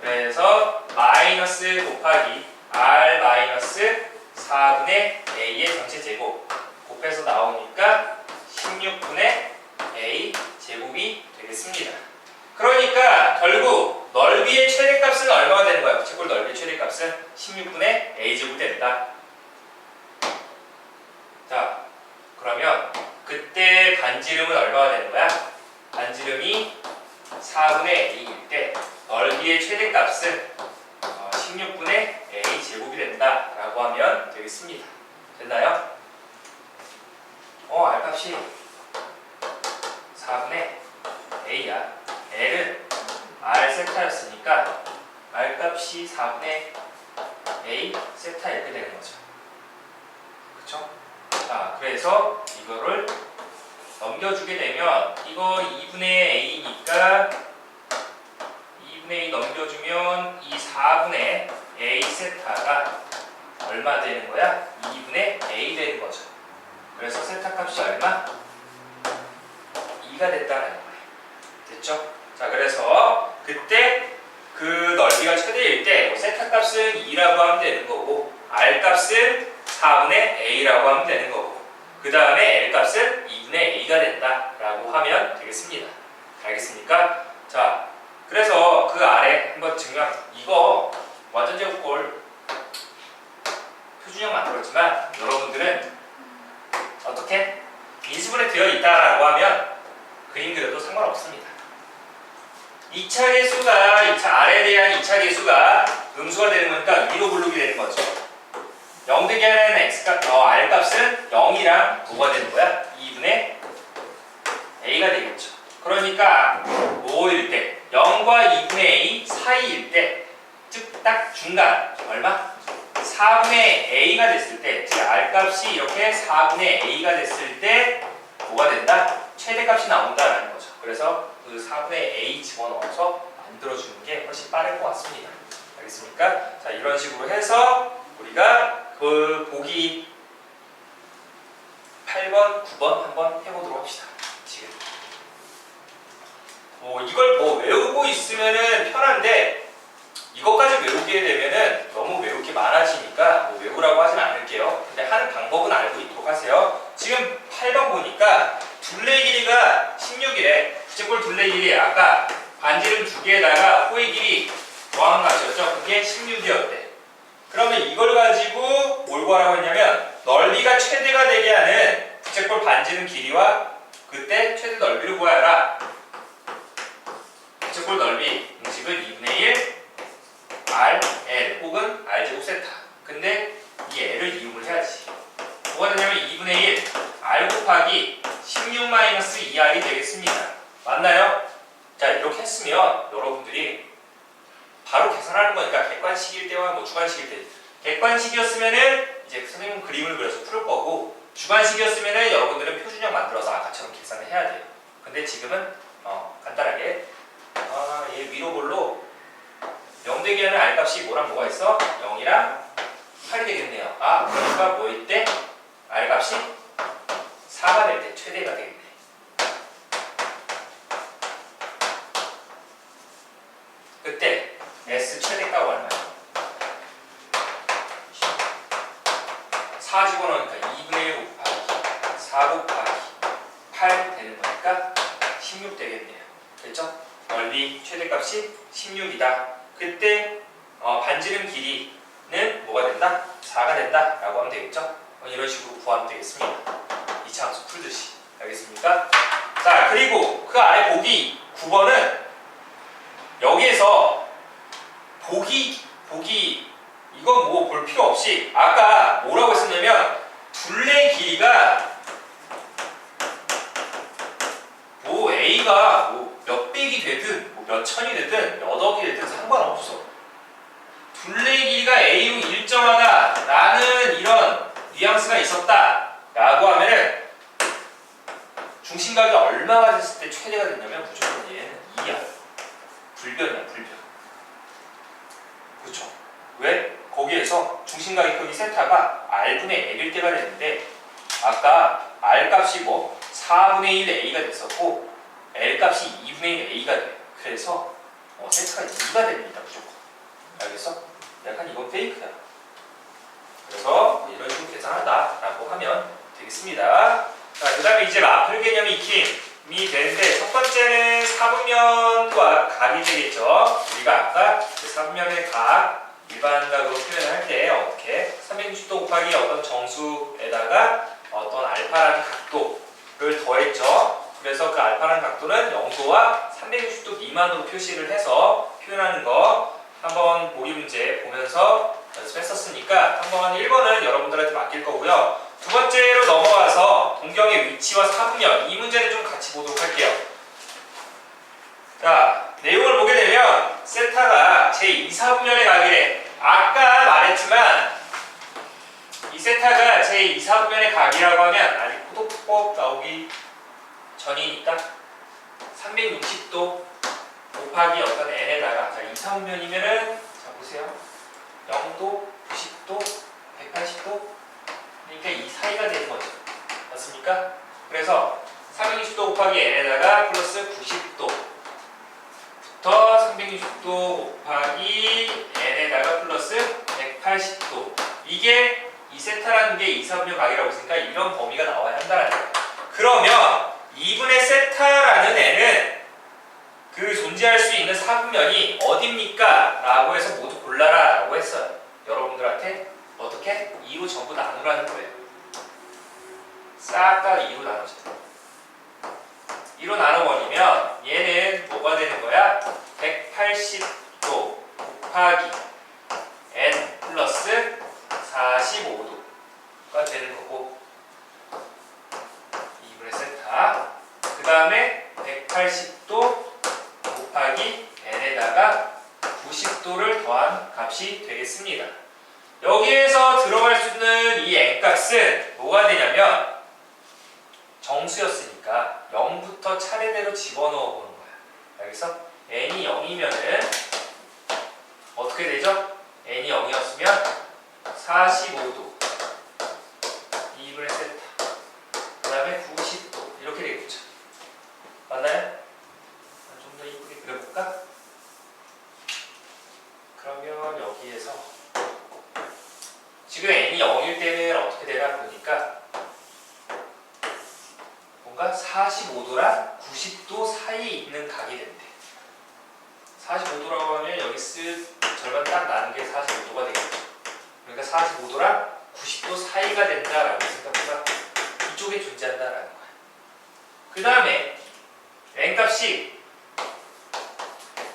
그래서 마이너스 곱하기 R 마이너스 4분의 A의 전체 제곱 곱해서 나오니까 16분의 A 제곱이 되겠습니다. 그러니까 결국 넓이의 최대값은 얼마가 되는 거야? 부채꼴 넓이의 최대값은 16분의 A 제곱이 된다. 자, 그러면 그때 반지름은 얼마가 되는 거야? 반지름이 4분의 A일 때 넓이의 최대값은 16분의 A 제곱이 된다라고 하면 되겠습니다. 됐나요? R값이 4분의 A야. L은 R 세타였으니까 R값이 4분의 A 세타 이렇게 되는 거죠. 그쵸? 자, 그래서 이거를 넘겨주게 되면 이거 2분의 A니까 2분의 A 넘겨주면 이 4분의 A 세타가 얼마 되는 거야? 2분의 A 되는 거죠. 그래서 세타 값이 얼마? 2가 됐다는 거예요. 됐죠? 자, 그래서 그때 그 넓이가 최대일 때 세타 값은 2라고 하면 되는 거고 R 값은 4분의 A라고 하면 되는 거고 그 다음에 L 값은 2분의 A가 된다라고 하면 되겠습니다. 알겠습니까? 자, 그래서 그 아래 한번 이거 완전 제곱꼴 표준형 만들었지만 여러분들은 어떻게? 인수분해 되어 있다라고 하면 그림 그려도 상관없습니다. 2차 계수가 R에 대한 2차 계수가 음수가 되는 거니까 위로 블록이 되는 거죠. 0 되게 하는 R 값은 0이랑 뭐가 되는 거야? 2분의 A가 되겠죠. 그러니까 뭐일 때? 0과 2분의 A 사이일 때, 즉 딱 중간 얼마? 4분의 A가 됐을 때, 즉 R 값이 이렇게 4분의 A가 됐을 때 뭐가 된다? 최대값이 나온다는 거죠. 그래서 그 4분의 a 집어넣어서 만들어주는 게 훨씬 빠를 것 같습니다. 알겠습니까? 자, 이런 식으로 해서 우리가 그 보기 8번, 9번 한번 해보도록 합시다. 지금 이걸 외우고 있으면은 편한데 이것까지 외우게 되면은 너무 외울 게 많아지니까 외우라고 하진 않을게요. 근데 하는 방법은 알고 있도록 하세요. 지금 8번 보니까 둘레 길이가 16이래. 부채꼴 둘레 길이 아까 반지름 2개에다가 호의 길이 더한 값이었죠. 그게 16이었대. 그러면 이걸 가지고 뭘 구하라고 했냐면 넓이가 최대가 되게 하는 부채꼴 반지름 길이와 그때 최대 넓이를 구하라. 부채꼴 넓이 공식은 2분의 1 R, L 혹은 R제곱 세타. 근데 이 L을 이용을 해야지. 뭐가 되냐면 2분의 1 R 곱하기 16-2R이 되겠습니다. 맞나요? 자, 이렇게 했으면 여러분들이 바로 계산하는 거니까 객관식일 때와 주관식일 때, 객관식이었으면은 이제 선생님 그림을 그려서 풀 거고, 주관식이었으면은 여러분들은 표준형 만들어서 아까처럼 계산을 해야 돼요. 근데 지금은 간단하게 얘 위로 볼로 0 되게 하는 R값이 뭐랑 뭐가 있어? 0이랑 8이 되겠네요. 그러니까 뭐일 때? R값이 4가 될 때 최대가 되겠네. 그때 S 최대값 얼마야? 4 집어넣으니까 2분의 1 곱하기 4 곱하기 8 되는 거니까 16 되겠네요. 됐죠? 넓이 최대값이 16이다. 그때 반지름 길이는 뭐가 된다? 4가 된다 라고 하면 되겠죠? 이런 식으로 구하면 되겠습니다. 이차함수 풀듯이. 알겠습니까? 자, 그리고 그 아래 보기 9번은 여기에서 보기 이건 뭐 볼 필요 없이 아까 뭐라고 했었냐면 둘레 길이가 A가 몇백이 되든 몇 천이 되든 몇 억이 되든 상관없어. 둘레 길이가 A로 일정하다 라는 이런 뉘앙스가 있었다 라고 하면은 중심각이 얼마가 됐을 때 최대가 됐냐면 무조건 얘는 2야. 불변이야, 불변. 그렇죠? 왜? 거기에서 중심각의 크기 세타가 R분의 L일 때가 됐는데 아까 R값이 4분의 1 A가 됐었고 L값이 2분의 1 A가 돼. 그래서 세타가 2가 됩니다. 무조건. 알겠어? 약간 이건 페이크야. 그래서 이런 식으로 계산하다 라고 하면 되겠습니다. 자, 그 다음에 이제 마플 개념 익힘이 되는데 첫 번째는 사분면과 각이 되겠죠. 우리가 아까 그 사분면의 각 일반각으로 표현할 때 어떻게 360도 곱하기 어떤 정수에다가 어떤 알파라는 각도를 더했죠. 그래서 그 알파라는 각도는 0도와 360도 미만으로 표시를 해서 표현하는 거 한번 보기 문제 보면서 연습했었으니까 한번 1번은 여러분들한테 맡길 거고요. 두 번째로 넘어가서 동경의 위치와 사분면 이 문제를 좀 같이 보도록 할게요. 자, 내용을 보게 되면 세타가 제2사분면의 각이래. 아까 말했지만 이 세타가 제2사분면의 각이라고 하면 아직 포도법 나오기 전이니까 360도 곱하기 어떤 n에다가 2사분면이면은 자 보세요. 0도, 90도, 180도 그러니까 이 사이가 되는 거죠. 맞습니까? 그래서 360도 곱하기 n에다가 플러스 90도부터 360도 곱하기 n에다가 플러스 180도 이게 이 세타라는 게 2사분면 각이라고 했으니까 이런 범위가 나와야 한다는 거예요. 그러면 2분의 세타라는 애는 그 존재할 수 있는 사분면이 어딥니까? 라고 해서 모두 골라라 라고 했어요. 여러분들한테 어떻게? 2로 전부 나누라는 거예요. 싹 다 2로 나누죠. 2로 나눠버리면 얘는 뭐가 되는 거야? 180도 곱하기 n 플러스 45도가 되는 거고 2분의 세타 그 다음에 180도 곱하기 n에다가 90도를 더한 값이 되겠습니다. 여기에서 들어갈 수 있는 이 n값은 뭐가 되냐면 정수였으니까 0부터 차례대로 집어넣어 보는 거야. 알겠어? n이 0이면은 어떻게 되죠? n이 0이었으면 45도 2분의 세타 그 다음에 90도 이렇게 되겠죠. 맞나요? 좀 더 이쁘게 그려볼까? 그러면 여기에서 지금 n이 0일 때는 어떻게 되나 보니까 뭔가 45도랑 90도 사이에 있는 각이 된대. 45도라고 하면 여기 쓸 절반 딱 나는 게 45도가 되겠죠. 그러니까 45도랑 90도 사이가 된다라고 생각보다 이쪽에 존재한다라는 거야. 그 다음에 n값이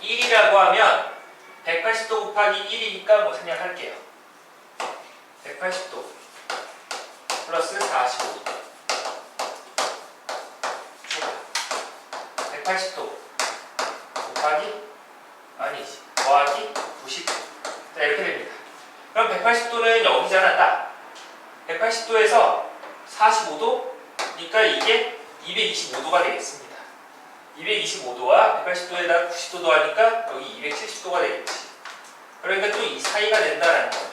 1이라고 하면 180도 곱하기 1이니까 뭐 생략할게요. 180도 플러스 45도 180도 곱하기 아니지 더하기 90도 자 이렇게 됩니다. 그럼 180도는 여기잖아 딱 180도에서 45도니까 이게 225도가 되겠습니다. 225도와 180도에다가 90도 더하니까 여기 270도가 되겠지. 그러니까 또 이 사이가 된다는 거예요.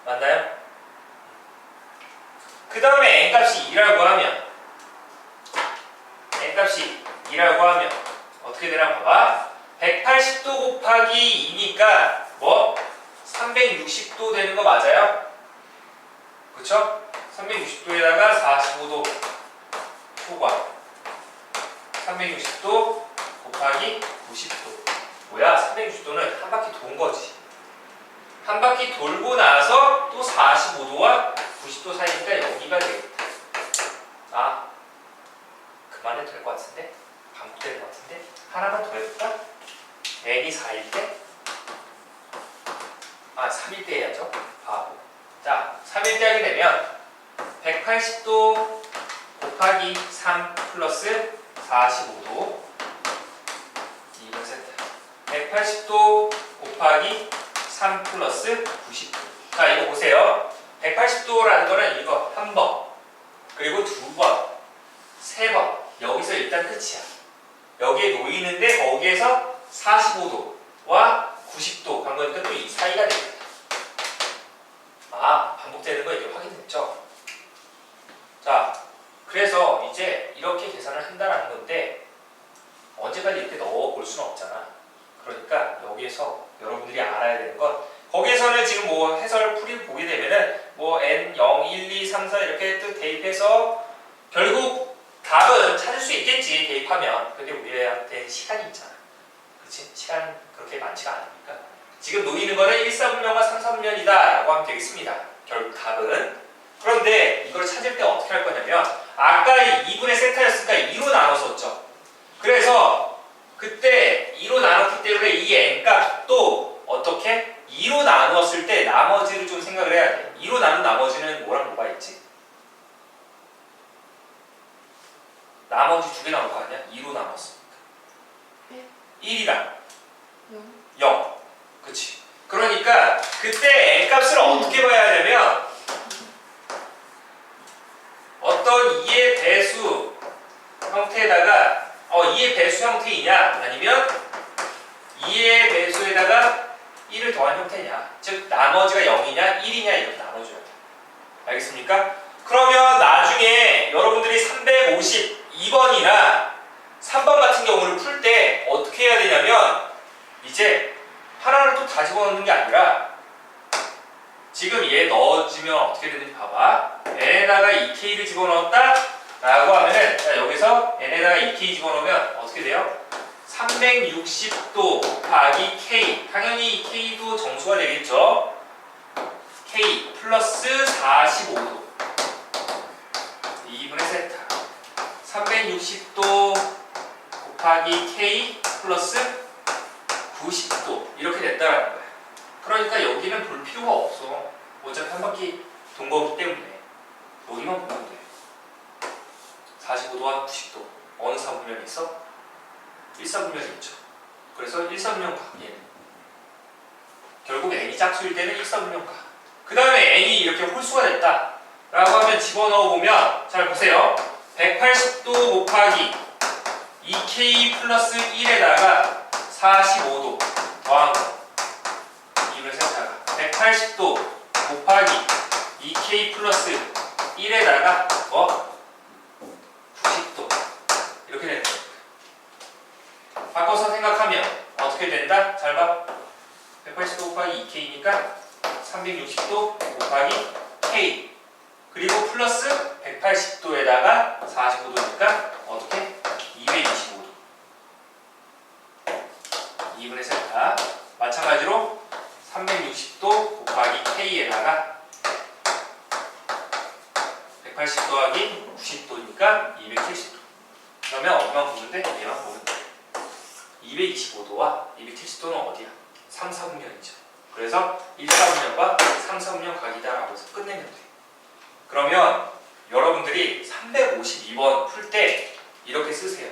맞나요? 그 다음에 n값이 2라고 하면 n값이 2라고 하면 어떻게 되나 봐봐. 180도 곱하기 2니까 뭐? 360도 되는 거 맞아요? 그쵸? 360도에다가 45도 초과 360도 곱하기 90도 뭐야? 360도는 한 바퀴 도는 거지. 한 바퀴 돌고 나서 또 45도와 90도 사이니까 여기가 되겠다. 아 그만해도 될 것 같은데? 반복될 것 같은데? 하나만 더 해볼까? n이 4일 때? 3일 때 해야죠. 바보. 자, 3일 때 하게 되면 180도 곱하기 3 플러스 45도 2번 세트 180도 곱하기 3 플러스 90도 자, 이거 보세요. 180도라는 거는 이거 한 번 그리고 두 번, 세 번 여기서 일단 끝이야. 여기에 놓이는데 거기에서 45도와 90도 간 거니까 또 이 사이가 됩니다. 반복되는 거 이제 확인됐죠? 자, 그래서 이제 이렇게 계산을 한다는 건데 언제까지 이렇게 넣어볼 수는 없잖아. 그러니까 여기에서 여러분들이 알아야 되는 건 거기에서는 지금 뭐 해설 풀이 보게 되면은 뭐 n 0, 1, 2, 3, 4 이렇게 또 대입해서 결국 답은 찾을 수 있겠지 대입하면. 근데 우리한테 시간이 있잖아. 그치? 시간 그렇게 많지가 않으니까 지금 놓이는 거는 1, 4분면과 3, 4분면이다 라고 하면 되겠습니다. 결국 답은. 그런데 이걸 찾을 때 어떻게 할 거냐면 아까 2분의 세타였으니까 2로 나눴었죠. 그래서 그때 2로 나눴기 때문에 이 n값도 어떻게? 2로 나누었을 때 나머지를 좀 생각을 해야 돼. 2로 나눈 나머지는 뭐랑 뭐가 있지? 나머지 두 개 나올 거 아니야? 2로 나눴으니까 1이랑 0 그치? 그러니까 그때 n값을 어떻게 봐야 하냐면 어떤 2의 배수 형태에다가 2의 배수 형태이냐 아니면 2의 배수에다가 1을 더한 형태냐 즉 나머지가 0이냐 1이냐 이렇게 나눠줘야 돼. 알겠습니까? 그러면 나중에 여러분들이 352번이나 3번 같은 경우를 풀 때 어떻게 해야 되냐면 이제 하나를 또 다 집어넣는 게 아니라 지금 얘 넣어주면 어떻게 되는지 봐봐. n에다가 2k를 집어넣었다 라고 하면은 자, 여기서 n에다가 2k 집어넣으면 어떻게 돼요? 360도 곱하기 k 당연히 이 k도 정수가 되겠죠. k 플러스 45도 2분의 세타 360도 곱하기 k 플러스 90도 이렇게 됐다라는 거야. 그러니까 여기는 볼 필요가 없어. 어차피 한 바퀴 돈 거기 때문에 여기만 보면 돼. 45도와 90도 어느 사분면이 있어? 1사분면이 있죠. 그래서 1사분면 각 얘는 결국 n이 짝수일 때는 1사분면 각. 그 다음에 n이 이렇게 홀수가 됐다 라고 하면 집어넣어 보면 잘 보세요. 180도 곱하기 2K 플러스 1에다가 45도 더한 거. 이걸 세타가 180도 곱하기 2K 플러스 1에다가 90도 이렇게 되는 거예요. 바꿔서 생각하면 어떻게 된다? 잘 봐. 180도 곱하기 2K니까 360도 곱하기 K 그리고 플러스 180도에다가 45도니까 어떻게? 225도 2분의 세타 마찬가지로 360도 곱하기 K에다가 180 더하기 90도니까 270도 그러면 어디만 보면 돼? 얘만 보면 돼 225도와 270도는 어디야? 3, 4분면이죠 그래서 1, 4분면과 3, 4분면 각이다라고 해서 끝내면 돼 그러면 여러분들이 352번 풀 때 이렇게 쓰세요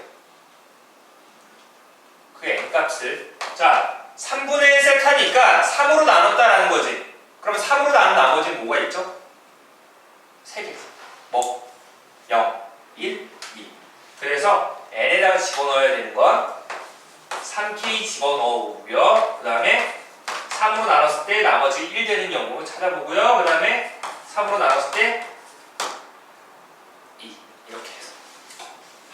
그 n값을 자 3분의 1 세타니까 3으로 나눴다라는 거지 그러면 3으로 나눈 나머지는 뭐가 있죠? 3개 뭐? 0, 1, 2 그래서 n에다가 집어넣어야 되는 건 3K 집어넣어보고요 그 다음에 3으로 나눴을 때 나머지 1 되는 경우 찾아보고요 그 다음에 3으로 나눴을 때 2 이렇게 해서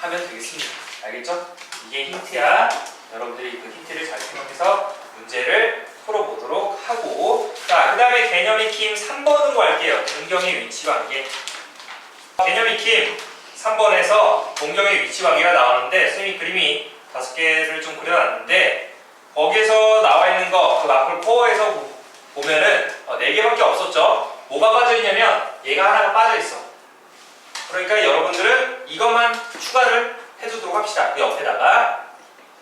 하면 되겠습니다 알겠죠? 이게 힌트야 여러분들이 그 힌트를 잘 생각해서 문제를 풀어보도록 하고 자, 그 다음에 개념 익힘 3번으로 갈게요 동경의 위치관계 개념 익힘 3번에서 동경의 위치관계가 나오는데 선생님이 그림이 5개를 좀 그려놨는데 거기에서 나와 있는 거 그 마플 코어에서 보면은 4개밖에 없었죠 뭐가 빠져있냐면 얘가 하나가 빠져있어 그러니까 여러분들은 이것만 추가를 해주도록 합시다 그 옆에다가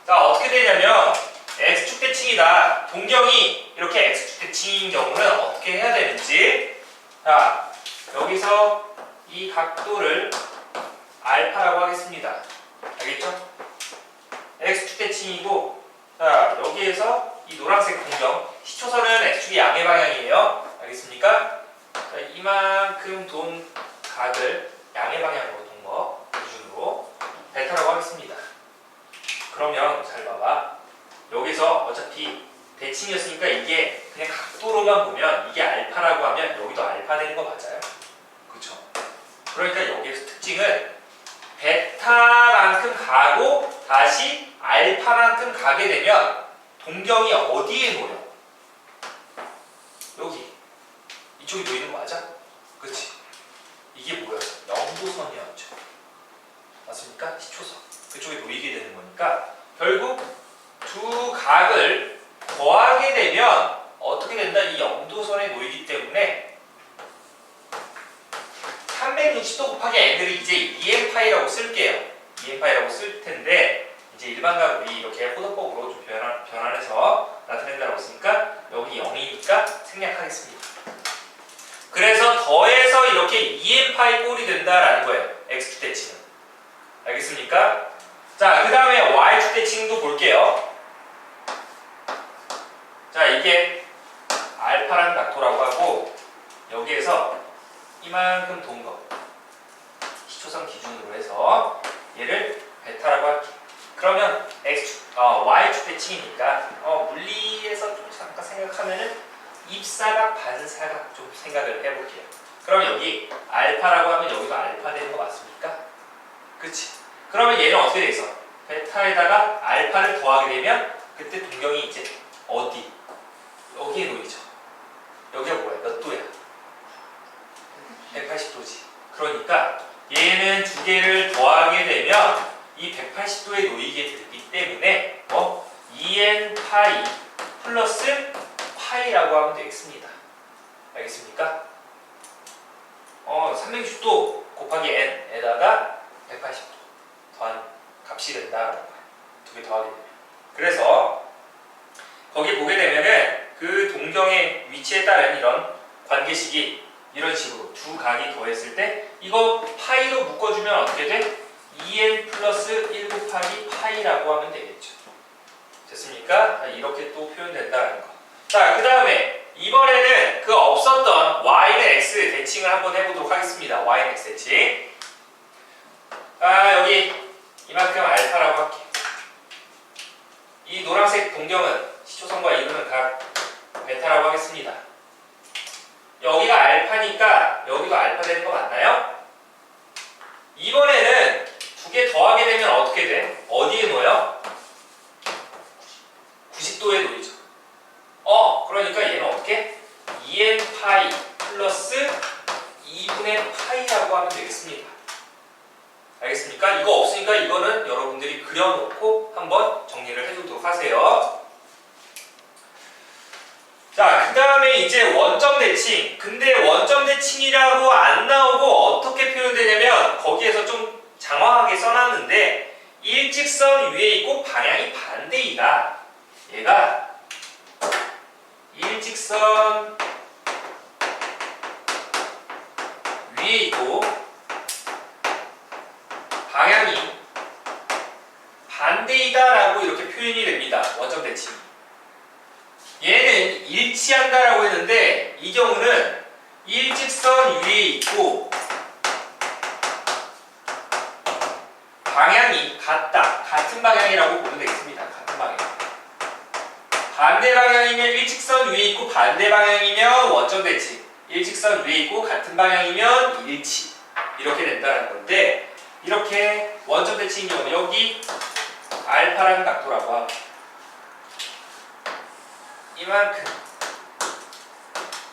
자 어떻게 되냐면 X축 대칭이다 동경이 이렇게 X축 대칭인 경우는 어떻게 해야 되는지 자 여기서 이 각도를 알파라고 하겠습니다 알겠죠? X축 대칭이고 자 여기에서 이 노란색 동경 시초선은 X축이 양의 방향이에요 알겠습니까? 자, 이만큼 돈 각을 양의 방향으로 돈 거 기준으로 베타라고 하겠습니다 그러면 잘 봐봐 여기서 어차피 대칭이었으니까 이게 그냥 각도로만 보면 이게 알파라고 하면 여기도 알파 되는 거 맞아요? 그쵸? 그러니까 여기에서 특징은 베타만큼 가고 다시 알파만큼 가게 되면 동경이 어디에 놓여? 여기 이쪽이 놓이는 거 맞아? 그치? 이게 뭐야? 영도선이었죠 맞습니까? 시초선 그쪽에 놓이게 되는 거니까 결국 두 각을 더하게 되면 어떻게 된다? 이 영도선에 놓이기 때문에 360도 곱하기 n을 이제 2n파이라고 쓸게요 2n파이라고 쓸 텐데 이제 일반각이 이렇게 호도법으로 좀 변환해서 나타낸다고 했으니까 여기 0이니까 생략하겠습니다 그래서 더해서 이렇게 2n파이 꼴이 된다라는 거예요 x축 대칭은 알겠습니까? 자, 그 다음에 y축 대칭도 볼게요 자, 이게 알파라는 각도라고 하고 여기에서 이만큼 돈 거 시초선 기준으로 해서 얘를 베타라고 할게요 그러면 y축 대칭이니까 물리에서 좀 잠깐 생각하면은 입사각, 반사각 좀 생각을 해볼게요 그럼 여기 알파라고 하면 여기도 알파 되는 거 맞습니까? 그치? 그러면 얘는 어떻게 돼 있어? 베타에다가 알파를 더하게 되면 그때 동경이 이제 어디? 여기에 놓이죠. 여기가 뭐야? 몇 도야? 180도지. 그러니까 얘는 두 개를 더하게 되면 이 180도에 놓이게 되기 때문에 2n 파이 플러스 파이라고 하면 되겠습니다. 알겠습니까? 360도 곱하기 n에다가 180도 더한 값이 된다는 거야. 두 개 더하게 되면. 그래서 거기 보게 되면은 그 동경의 위치에 따른 이런 관계식이 이런 식으로 두 각이 더했을 때 이거 파이로 묶어주면 어떻게 돼? 2n 플러스 1 곱하기 파이라고 하면 되겠죠. 됐습니까? 이렇게 또 표현된다는 거. 자, 그 다음에 이번에는 그 없었던 y는 x 대칭을 한번 해보도록 하겠습니다. y는 x 대칭. 여기 이만큼 알파라고 할게. 이 노란색 동경은 시초선과 이분은 각 베타라고 하겠습니다. 여기가 알파니까 여기도 알파 되는 거 맞나요? 이번에는 두 개 더하게 되면 어떻게 돼? 어디에 놓여? 90도에 놓이죠. 그러니까 얘는 어떻게? 2n 파이 플러스 2분의 파이라고 하면 되겠습니다. 알겠습니까? 이거 없으니까 이거는 여러분들이 그려놓고 한번 정리를 해두도록 하세요. 자, 그 다음에 이제 원점 대칭. 근데 원점 대칭이라고 안 나오고 어떻게 표현되냐면 거기에서 좀 장황하게 써놨는데 일직선 위에 있고 방향이 반대이다. 얘가 일직선 위에 있고 방향이 반대이다라고 이렇게 표현이 됩니다. 원점 대칭. 얘는 일치한다라고 했는데 이 경우는 일직선 위에 있고 방향이 같다. 같은 방향이라고 보면 되겠습니다. 같은 방향. 반대 방향이면 일직선 위에 있고 반대 방향이면 원점 대칭. 일직선 위에 있고 같은 방향이면 일치. 이렇게 된다는 건데 이렇게 원점 대칭인 경우 여기 알파라는 각도라고 하고 이만큼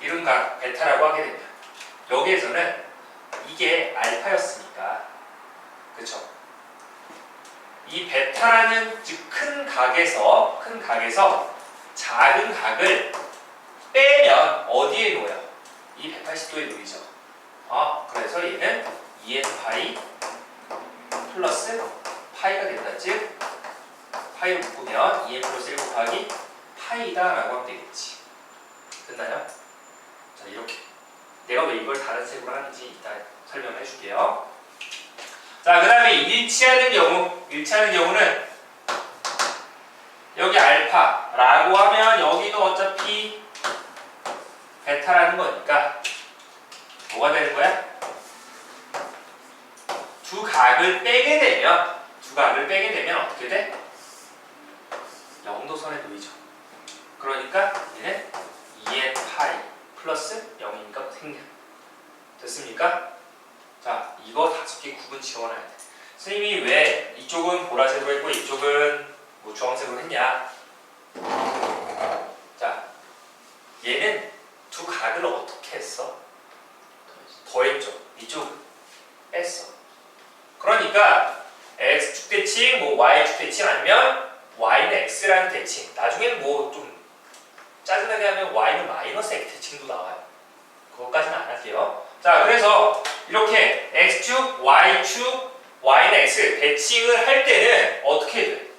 이런 각 베타라고 하게 되면 여기에서는 이게 알파였으니까 그쵸? 이 베타라는 즉 큰 각에서 작은 각을 빼면 어디에 놓여? 이 180도에 놓이죠. 그래서 얘는 2n 파이 플러스 파이가 된다. 즉 파이로 묶으면 2n 플러스 1 곱하기 파이다 라고 하면 되겠지. 됐나요? 자, 이렇게 내가 왜 이걸 다른 색으로 하는지 이따 설명해 줄게요. 자, 그 다음에 일치하는 경우는 여기 알파라고 하면 여기도 어차피 베타라는 거니까 뭐가 되는 거야? 두 각을 빼게 되면 어떻게 돼? 0도선에 놓이죠. 그러니까 얘는 2n 파이 플러스 0이니까 생략. 됐습니까? 자, 이거 5개 구분 지어놔야 돼. 선생님이 왜 이쪽은 보라색으로 했고 이쪽은 뭐 주황색으로 했냐? 자, 얘는 두 각을 어떻게 했어? 더했죠. 이쪽은 뺐어. 그러니까 x축 대칭, 뭐 y축 대칭 아니면 y는 x라는 대칭. 나중에는 뭐 좀 짜증나게 하면 y는 마이너스 x 대칭도 나와요. 그것까지는 안 할게요. 자, 그래서 이렇게 x축, y축, y는 x 대칭을 할 때는 어떻게 돼?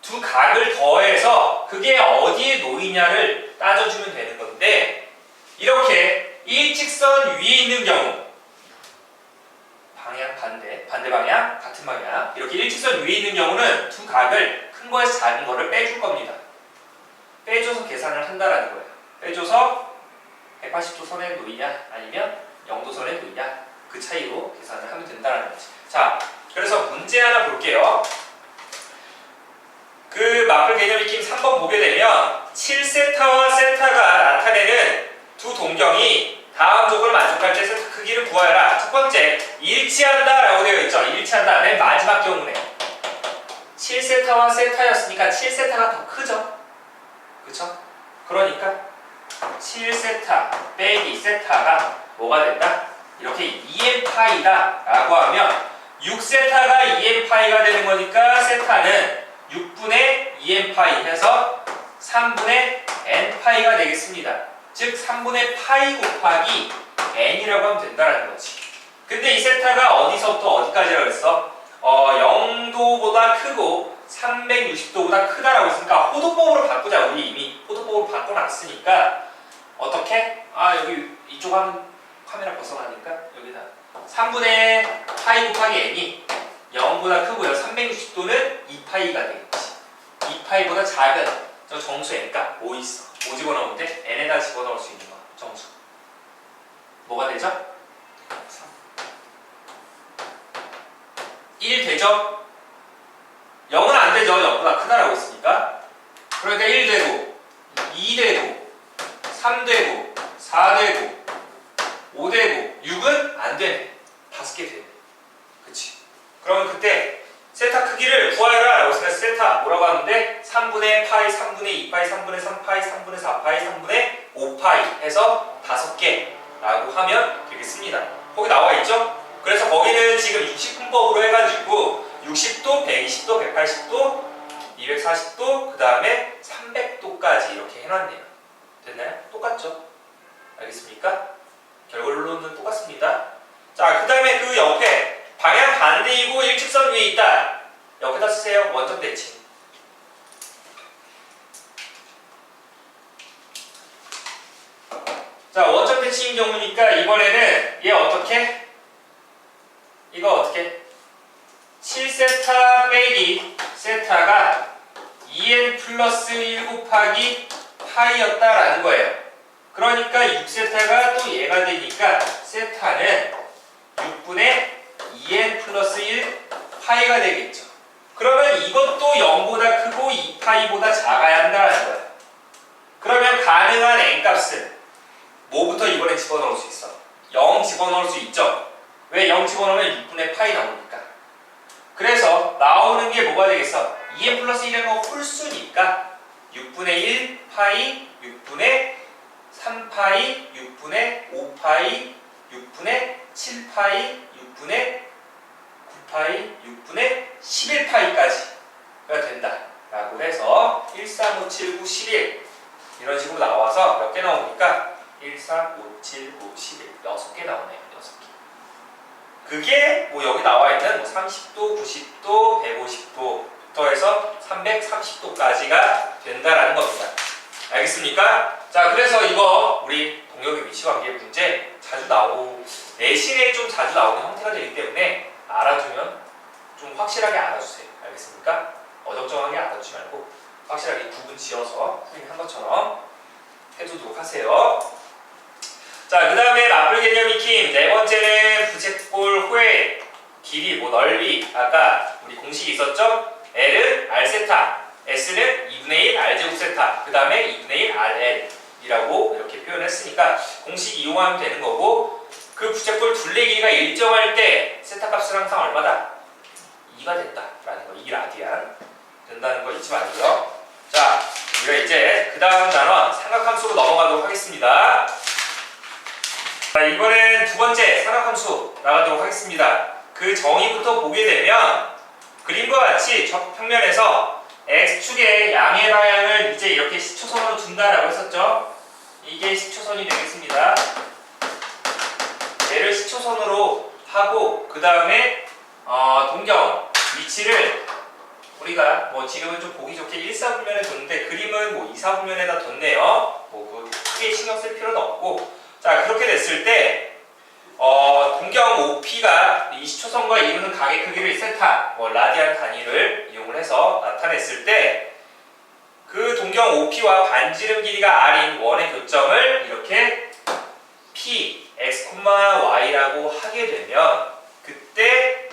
두 각을 더해서 그게 어디에 놓이냐를 따져주면 되는 건데 이렇게 일직선 위에 있는 경우 방향 반대 방향, 같은 방향 이렇게 일직선 위에 있는 경우는 두 각을 큰 거에서 작은 거를 빼줄 겁니다. 빼줘서 계산을 한다라는 거예요. 빼줘서 180도 선에 놓이냐 아니면 0도선에 놓이냐 그 차이로 계산을 하면 된다는 거지. 자, 그래서 문제 하나 볼게요. 그 마플 개념 익힘 3번 보게 되면 7세타와 세타가 나타내는 두 동경이 다음 조건을 만족할 때 세타 크기를 구하여라. 첫 번째, 일치한다 라고 되어 있죠. 일치한다. 맨 마지막 경우네. 7세타와 세타였으니까 7세타가 더 크죠. 그쵸? 그러니까 7세타 빼기 세타가 뭐가 된다? 이렇게 2n파이다 라고 하면 6세타가 2n파이가 되는 거니까 세타는 6분의 2n파이 해서 3분의 n파이가 되겠습니다. 즉 3분의 파이 곱하기 n이라고 하면 된다는 거지. 근데 이 세타가 어디서부터 어디까지라고 했어? 0도보다 크고 360도보다 크다라고 했으니까 호도법으로 바꾸자. 우리 이미 호도법으로 바꿔놨으니까 어떻게? 여기 이쪽 하면 카메라 벗어나니까 여기다 3분의 파이 곱하기 n이 0보다 크고요. 360도는 2파이가 되겠지. 2파이보다 작은 저 정수 n가 뭐 있어? 뭐 집어넣으면 돼? n에다 집어넣을 수 있는 거 정수 뭐가 되죠? 3 되겠죠? 0은 안 되죠. 0보다 크다라고 했으니까. 그러니까 1 되고 2 되고 3 되고 4 되고 5 되고 6은 안 되네. 5개 되네. 그치? 그러면 그때 세타 크기를 구하여라 라고 했으니까 세타 뭐라고 하는데 3분의 파이, 3분의 2파이, 3분의 3파이, 3분의 4파이, 3분의 5파이 해서 5개 라고 하면 되겠습니다. 거기 나와 있죠? 그래서 거기는 지금 60분법으로 해가지고 60도, 120도, 180도, 240도, 그 다음에 300도까지 이렇게 해놨네요. 됐나요? 똑같죠? 알겠습니까? 결론은 똑같습니다. 자, 그 다음에 그 옆에 방향 반대이고 일직선 위에 있다. 옆에다 쓰세요. 원점 대칭. 자, 원점 대칭인 경우니까 이번에는 얘 어떻게? 이거 어떻게? 7세타 빼기 세타가 2n 플러스 1 곱하기 파이였다라는 거예요. 그러니까 6세타가 또 얘가 되니까 세타는 6분의 2n 플러스 1 파이가 되겠죠. 그러면 이것도 0보다 크고 2파이보다 작아야 한다는 거예요. 그러면 가능한 n값은 뭐부터 이번에 집어넣을 수 있어? 0 집어넣을 수 있죠. 왜 0 집어넣으면 6분의 파이 나오니까. 그래서 나오는 게 뭐가 되겠어? 2n 플러스 1은 홀수니까 6분의 1 파이, 6분의 3파이, 6분의 5파이, 6분의 7파이, 6분의 9파이, 6분의 11파이까지가 된다 라고 해서 1, 3, 5, 7, 9, 11 이런 식으로 나와서 몇 개 나오니까 1, 3, 5, 7, 9, 11 6개 나오네요. 6개. 그게 뭐 여기 나와 있는 뭐 30도, 90도, 150도부터 해서 330도까지가 된다라는 겁니다. 알겠습니까? 자, 그래서 이거 우리 동력의 위치관계 문제 자주 내신에 좀 자주 나오는 형태가 되기 때문에 알아두면 좀 확실하게 알아주세요. 알겠습니까? 어정쩡하게 알아주지 말고 확실하게 구분 지어서 풀이한 것처럼 해두도록 하세요. 자, 그 다음에 마블 개념 익힘. 네 번째는 부채꼴 호의 길이, 넓이. 아까 우리 공식이 있었죠? L은 R세타, S는 2분의 1 R제곱 세타, 그 다음에 2분의 1 RL 이라고 이렇게 표현했으니까 공식 이용하면 되는 거고, 그 부채꼴 둘레 길이가 일정할 때 세타 값은 항상 얼마다? 2가 된다라는 거. 2 라디안 된다는 거 잊지 말고요. 자, 우리가 이제 그 다음 단원 삼각함수로 넘어가도록 하겠습니다. 자, 이번엔 두 번째 삼각함수 나가도록 하겠습니다. 그 정의부터 보게 되면 그림과 같이 평면에서 x축의 양의 방향을 이제 이렇게 시초선으로 둔다라고 했었죠. 이게 시초선이 되겠습니다. 얘를 시초선으로 하고 그 다음에 동경 위치를 우리가 뭐 지금은 좀 보기 좋게 1, 4분면에 뒀는데 그림은 뭐 2, 4분면에다 뒀네요. 뭐 크게 신경 쓸 필요는 없고, 자, 그렇게 됐을 때 동경 OP가 이 시초선과 이루는 각의 크기를 세타, 라디안 단위를 이용을 해서 나타냈을 때 그 동경 OP와 반지름 길이가 R인 원의 교점을 이렇게 P, X, Y라고 하게 되면 그때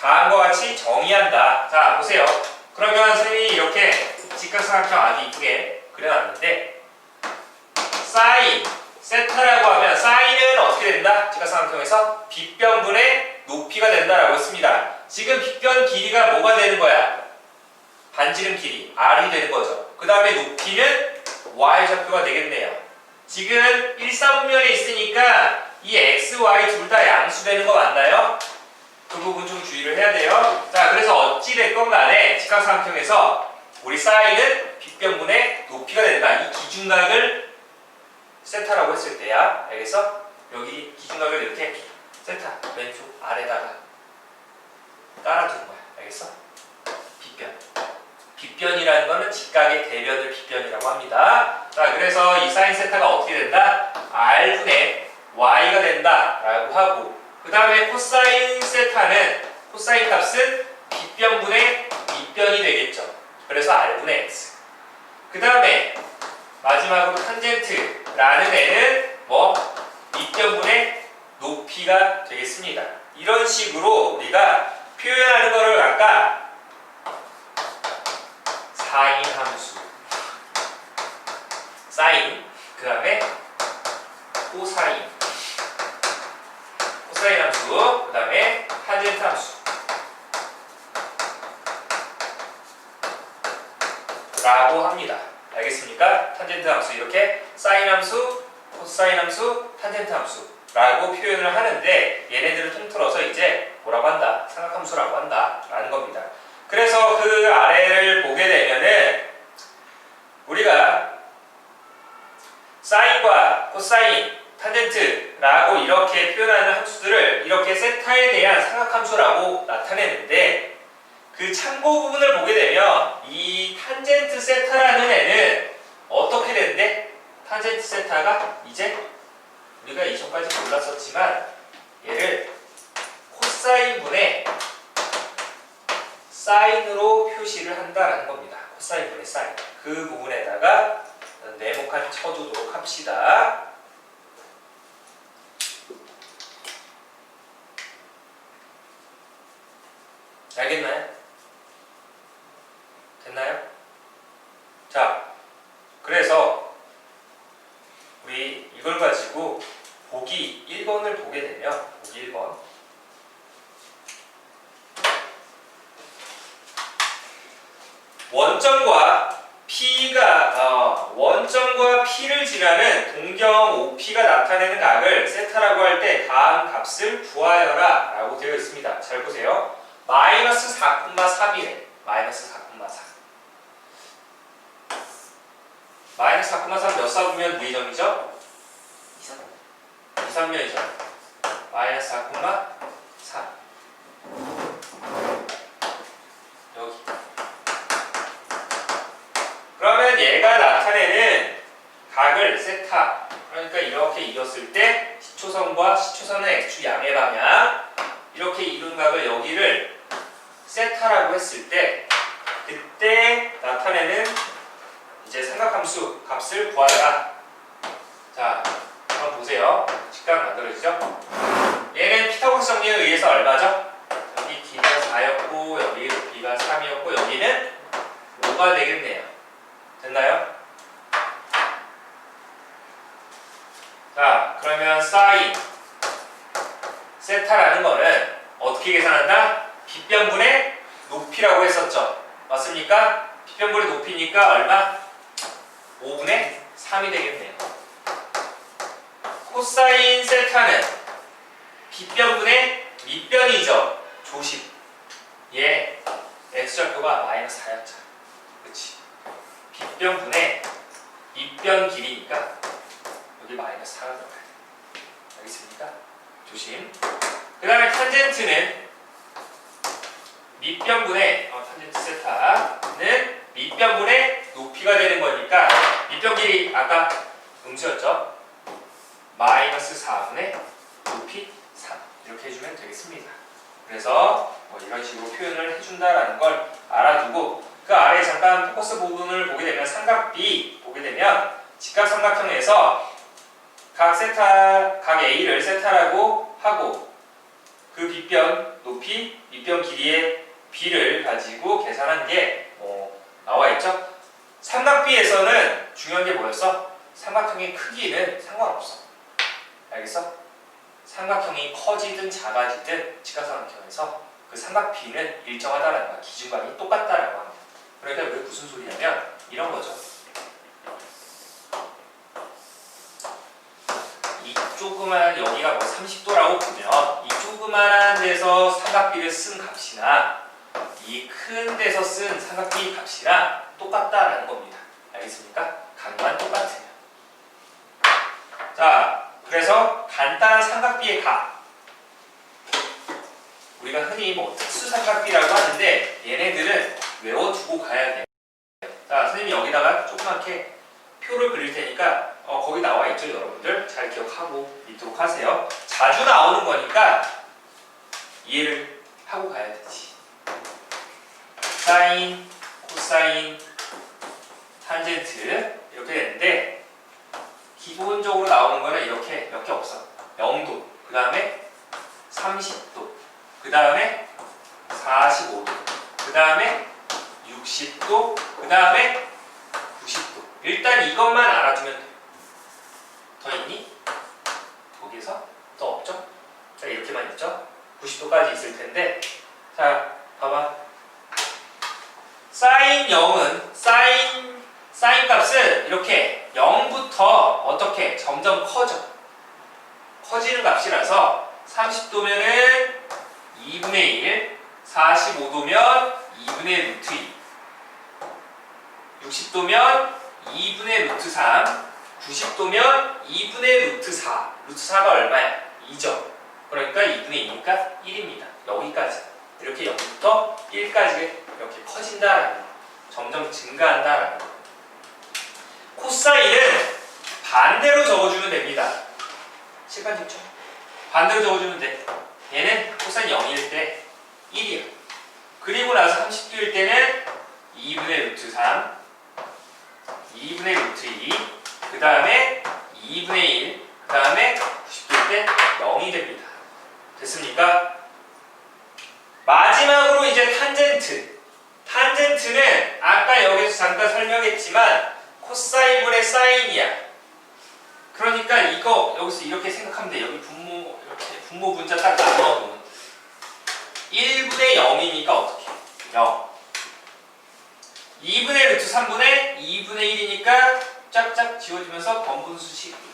다음과 같이 정의한다. 자, 보세요. 그러면 선생님이 이렇게 직각삼각형 아주 이쁘게 그려놨는데 사인, 세타라고 하면 사인은 어떻게 된다? 직각삼각형에서 빗변분의 높이가 된다라고 했습니다. 지금 빗변 길이가 뭐가 되는 거야? 반지름 길이, R이 되는 거죠. 그 다음에 높이는 Y좌표가 되겠네요. 지금 1, 4분면에 있으니까 이 X, Y 둘 다 양수되는 거 맞나요? 그 부분 좀 주의를 해야 돼요. 자, 그래서 어찌됐건 간에 직각삼각형에서 우리 사인은 빗변분의 높이가 된다. 이 기준각을 세타라고 했을 때야. 알겠어? 여기 기준각을 이렇게 세타 왼쪽 아래다가 깔아두는 거야. 알겠어? 빗변. 빗변이라는 거는 직각의 대변을 빗변이라고 합니다. 자, 그래서 이 사인 세타가 어떻게 된다? R분의 Y가 된다 라고 하고, 그 다음에 코사인 세타는 코사인 값은 빗변분의 밑변이 되겠죠. 그래서 R분의 X. 그 다음에 마지막으로 탄젠트라는 애는 밑변분의 높이가 되겠습니다. 이런 식으로 우리가 표현하는 거를 아까 사인 함수, 사인, 그 다음에 코사인, 코사인 함수, 그 다음에 탄젠트 함수 라고 합니다. 알겠습니까? 탄젠트 함수 이렇게 사인 함수, 코사인 함수, 탄젠트 함수 라고 표현을 하는데 얘네들을 통틀어서 이제 뭐라고 한다? 삼각함수라고 한다 라는 겁니다. 그래서 그 아래를 보게 되면은 우리가 사인과 코사인, 탄젠트라고 이렇게 표현하는 함수들을 이렇게 세타에 대한 삼각함수라고 나타내는데 그 참고 부분을 보게 되면 이 탄젠트 세타라는 애는 어떻게 되는데 탄젠트 세타가 이제 우리가 이전까지 몰랐었지만 얘를 코사인분의 사인으로 표시를 한다라는 겁니다. 코사인분의 사인. 그 부분에다가 네모칸 쳐두도록 합시다. 알겠나요? 됐나요? 자, 그래서 우리 이걸 가지고 보기 1번을 보게 되면 보기 1번 원점과 P를 지나는 동경 OP가 나타내는 각을 세타라고 할 때 다음 값을 구하여라 라고 되어 있습니다. 잘 보세요. 마이너스 4,4이래. 마이너스 4,4. 마이너스 4,4 몇 사분면 무의점이죠? 2, 3면이죠. 마이너스 4,4 여기. 그러면 얘가 나타내는 각을 세타, 그러니까 이렇게 이었을 때 시초선과 시초선의 x축 양의 방향 이렇게 이룬 각을 여기를 세타라고 했을 때 그때 나타내는 이제 삼각함수 값을 구하라. 자, 한번 보세요. 직각 만들어지죠? 얘는 피타고라스 정리에 의해서 얼마죠? 여기 길이가 4였고 여기 높이가 3이었고 여기는 5가 되겠네요. 됐나요? 자, 그러면 사인 세타라는 거는 어떻게 계산한다? 빗변분의 높이라고 했었죠. 맞습니까? 빗변분의 높이니까 얼마? 5분의 3이 되겠네요. 코사인 세타는 빗변분의 밑변이죠. 조심. 얘 x좌표가 마이너스 4였잖아. 그치? 빗변분의 밑변 길이니까 여기 마이너스 4가 들어가야 돼. 알겠습니까? 조심. 그 다음에 탄젠트는 밑변분의 탄젠트 세타는 밑변분의 높이가 되는 거니까 밑변 길이 아까 음수였죠? 마이너스 4분의 높이 3 이렇게 해주면 되겠습니다. 그래서 뭐 이런 식으로 표현을 해준다라는 걸 알아두고 그 아래 잠깐 포커스 부분을 보게 되면 삼각 B 보게 되면 직각삼각형에서 각 A를 세타라고 하고 그 빗변 높이, 밑변 길이의 B를 가지고 계산한 게 나와 있죠. 삼각 B에서는 중요한 게 뭐였어? 삼각형의 크기는 상관없어. 알겠어? 삼각형이 커지든 작아지든 직각삼각형에서 그 삼각 B는 일정하다라는 거야. 기준각이 똑같다라고 합니다. 그러니까 이게 무슨 소리냐면 이런 거죠. 이 조그만 여기가 뭐 30도라고 보면 이 조그만한 데서 삼각 B를 쓴 값이나 이 큰 데서 쓴 삼각 B 값이랑 똑같다라는 겁니다. 알겠습니까? 각만 똑같으면. 자, 그래서 간단한 삼각 B의 각. 우리가 흔히 뭐 특수삼각비라고 하는데 얘네들은 외워두고 가야 돼요. 자, 선생님이 여기다가 조그맣게 표를 그릴 테니까 거기 나와 있죠, 여러분들. 잘 기억하고 있도록 하세요. 자주 나오는 거니까 이해를 하고 가야 되지. 사인, 코사인, 탄젠트 이렇게 되는데 기본적으로 나오는 거는 이렇게 몇 개 없어. 0도, 그 다음에 30도, 그 다음에 45도, 그 다음에 60도, 그 다음에 90도. 일단 이것만 알아두면 돼요. 더 있니? 거기서 더 없죠? 자, 이렇게만 있죠? 90도까지 있을 텐데, 자, 봐봐. 사인 0은, 사인 값은 이렇게 0부터 어떻게 점점 커지는 값이라서 30도면은 2분의 1, 45도면 2분의 루트 2, 60도면 2분의 루트 3, 90도면 2분의 루트 4. 루트 4가 얼마야? 2죠. 그러니까 2분의 2니까 1입니다. 여기까지. 이렇게 0부터 1까지 이렇게 커진다라는 거. 점점 증가한다라는 거. 코사인은 반대로 적어주면 됩니다. 칠판 집중. 반대로 적어주면 돼. 얘는 코사인 0일 때 1이야. 그리고 나서 30도일 때는 2분의 루트 3, 2분의 루트 2, 그 다음에 2분의 1, 그 다음에 90도일 때 0이 됩니다. 됐습니까? 마지막으로 이제 탄젠트. 탄젠트는 아까 여기서 잠깐 설명했지만 코사인분의 사인이야. 그러니까 이거 여기서 이렇게 생각하면 돼. 여기 분모 분자 딱 나눠놓으면 1분의 0이니까 어떻게? 0. 2분의 루트 3분의 2분의 1이니까 짝짝 지워지면서 번분수식 이렇게.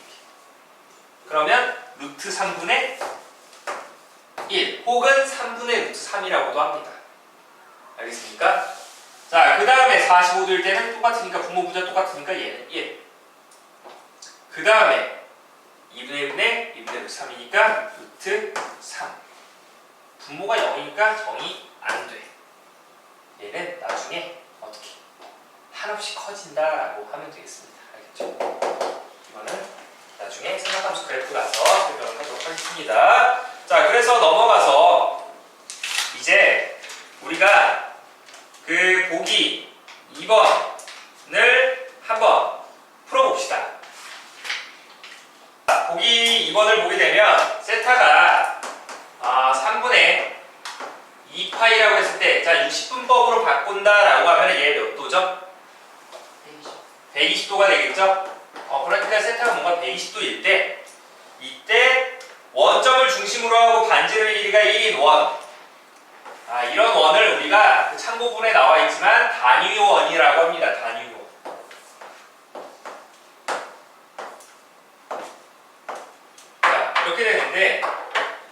그러면 루트 3분의 1 혹은 3분의 루트 3이라고도 합니다. 알겠습니까? 자, 그 다음에 45도일 때는 똑같으니까 분모 분자 똑같으니까 얘는 1. 그 다음에 2분의 1분의 2분의 루트 3이니까 루트 3. 분모가 0이니까 정이 안 돼. 얘는 나중에 어떻게 한없이 커진다라고 하면 되겠습니다. 알겠죠? 이거는 나중에 삼각함수 그래프 가서 설명을 하도록 하겠습니다. 자, 그래서 넘어가서 이제 우리가 그 보기 2번을 한번 풀어봅시다. 보기 2번을 보게 되면 세타가 3분의 2파이라고 했을 때, 자, 60분법으로 바꾼다라고 하면 얘 몇 도죠? 120도가 되겠죠? 그러니까 세타가 뭔가 120도일 때, 이때 원점을 중심으로 하고 반지름 길이가 1인 원. 이런 원을 우리가 그 참고문에 나와 있지만 단위원이라고 합니다. 단위원. 자, 이렇게 되는데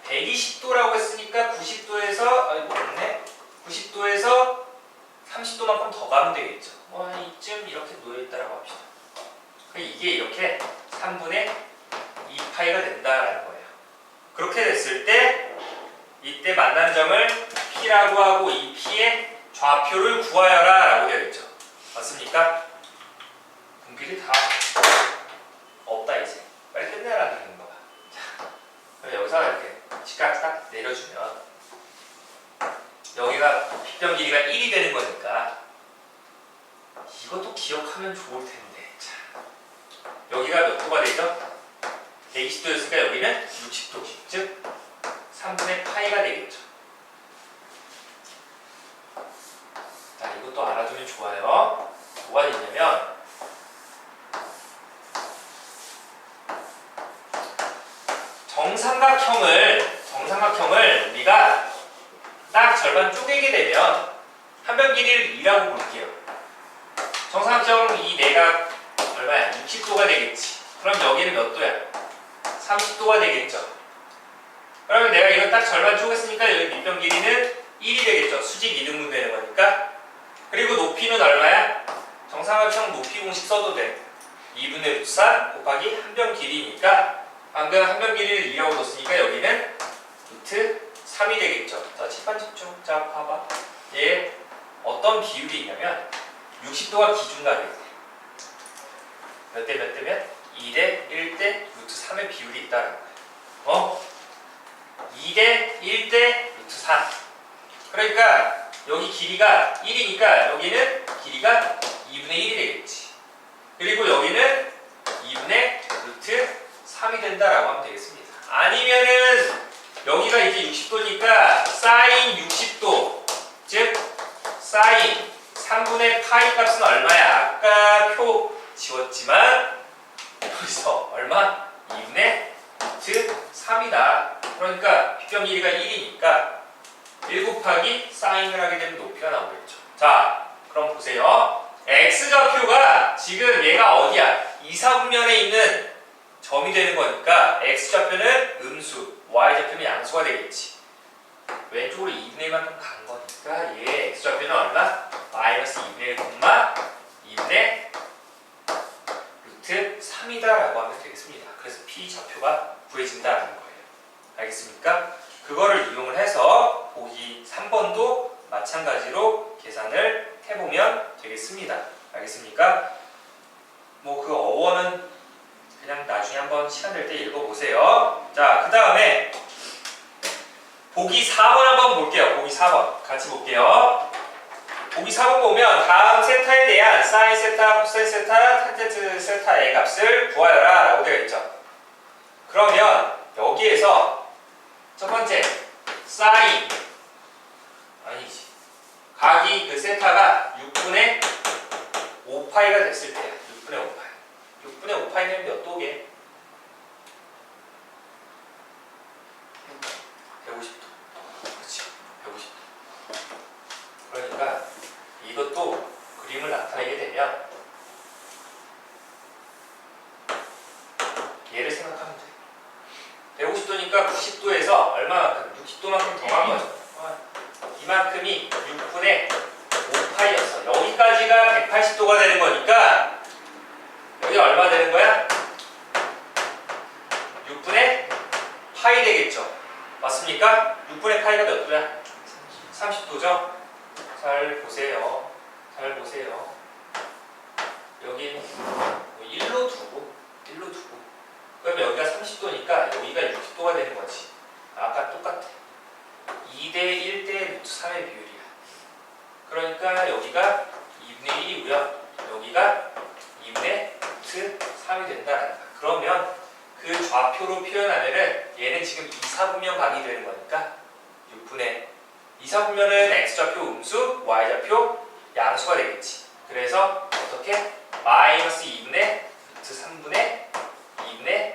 120도라고 했으니까 90도에서 맞네. 90도에서 30도만큼 더 가면 되겠죠. 이쯤 이렇게 놓여있다라고 합시다. 이게 이렇게 3분의 2파이가 된다라는 거예요. 그렇게 됐을 때 이때 만난 점을 P라고 하고 이 P의 좌표를 구하여라 라고 되어 있죠. 맞습니까? 분필이 다 없다 이제. 빨리 끝내라는 거야. 자, 그럼 여기서 이렇게 직각 딱 내려주면 여기가 빗변 길이가 1이 되는 거니까 이것도 기억하면 좋을 텐데. 자, 여기가 몇 도가 되죠? 120도였으니까 여기는 60도, 즉 3분의 파이가 되겠죠. 자, 이것도 알아두면 좋아요. 뭐가 있냐면 정삼각형을 우리가 딱 절반 쪼개게 되면 한 변 길이를 2라고 볼게요. 정삼각형 이 내각 얼마야? 60도가 되겠지. 그럼 여기는 몇 도야? 30도가 되겠죠. 그러면 내가 이거 딱 절반 쪼갰으니까 여기 밑변 길이는 1이 되겠죠. 수직 이등분 되는 거니까. 그리고 높이는 얼마야? 정삼각형 높이 공식 써도 돼. 2분의 루트 4 곱하기 한 변 길이니까 방금 한 변 길이를 2라고 뒀으니까 여기는 루트 3이 되겠죠. 자, 칠판 집중. 자, 봐봐. 얘 어떤 비율이 있냐면 60도가 기준각이에요. 몇 대 몇 대면? 2대 1대 루트 3의 비율이 있다는 거예요. 2대 1대 루트 3. 그러니까 여기 길이가 1이니까 여기는 길이가 2분의 1이 되겠지. 그리고 여기는 2분의 루트 3이 된다라고 하면 되겠습니다. 아니면은 여기가 이제 60도니까 사인 60도 사인 3분의 파이 값은 얼마야? 아까 표 지웠지만 여기서 얼마? 2분의 루트 3이다. 그러니까 빗변 길이가 1이니까 1 곱하기 사인을 하게 되면 높이가 나오겠죠. 자, 그럼 보세요. x좌표가 지금 얘가 어디야? 2, 4분면에 있는 점이 되는 거니까 x좌표는 음수, y좌표는 양수가 되겠지. 왼쪽으로 2분의 1만큼 간 거니까 얘 x좌표는 얼마? 마이너스 2분의 1, 2분의 루트 3이다 라고 하면 되겠습니다. 그래서 p좌표가 구해진다는 거예요. 알겠습니까? 그거를 이용을 해서 보기 3번도 마찬가지로 계산을 해보면 되겠습니다. 알겠습니까? 뭐 그 어원은 그냥 나중에 한번 시간 될 때 읽어보세요. 자, 그 다음에 보기 4번 한번 볼게요. 보기 4번 같이 볼게요. 보기 4번 보면 다음 세타에 대한 사인 세타, 코사인 세타, 탄젠트 세타의 값을 구하여라 라고 되어 있죠. 그러면 여기에서 첫 번째 사인 아니지 각이 그 세타가 6분의 5파이가 됐을 때야. 6분의 5파이 6분의 5파이는 몇 도게? 150도. 그렇지 150도. 그러니까 이것도 그림을 나타내게 되면 얘를 생각하면 돼. 150도니까 90도에서 얼마만큼? 60도만큼 더한 거죠. 이만큼이 6분의 5파이였어. 여기까지가 180도가 되는 거니까 여기 얼마 되는 거야? 6분의 파이 되겠죠. 맞습니까? 6분의 파이가 몇 도야? 30도죠? 잘 보세요. 잘 보세요. 여기 1로 두고 그럼 여기가 30도니까 여기가 60도가 되는 거지. 아까 똑같아. 2대 1대 루트 3의 비율이야. 그러니까 여기가 2분의 1이고요. 여기가 2분의 루트 3이 된다라는 거야. 그러면 그 좌표로 표현하면은 얘는 지금 2, 4분면 각이 되는 거니까 6분의 2, 4분면은 x좌표 음수, y좌표 양수가 되겠지. 그래서 어떻게? 마이너스 2분의 루트 3분의 2분의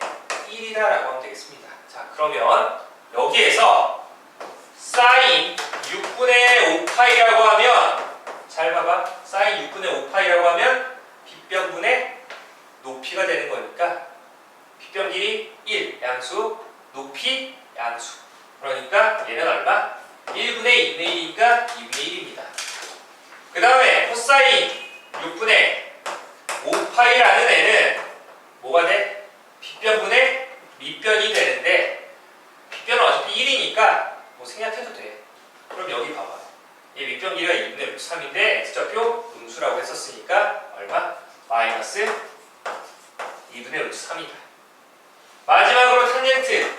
1이다 라고 하면 되겠습니다. 자, 그러면 여기에서 사인 6분의 5파이라고 하면 잘 봐봐. 사인 6분의 5파이라고 하면 빗변분의 높이가 되는 거니까 빗변 길이 1 양수, 높이 양수. 그러니까 얘는 얼마? 1분의 2분의 1이니까 2분의 1입니다. 그 다음에 코사인 6분의 5파이라는 애는 뭐가 돼? 빗변분의 밑변이 되는데 빗변은 어차피 1이니까 뭐 생략해도 돼. 그럼 여기 봐봐. 얘 밑변 길이가 2분의 루트 3인데 x좌표 음수라고 했었으니까 얼마? 마이너스 2분의 루트 3이다. 마지막으로 탄젠트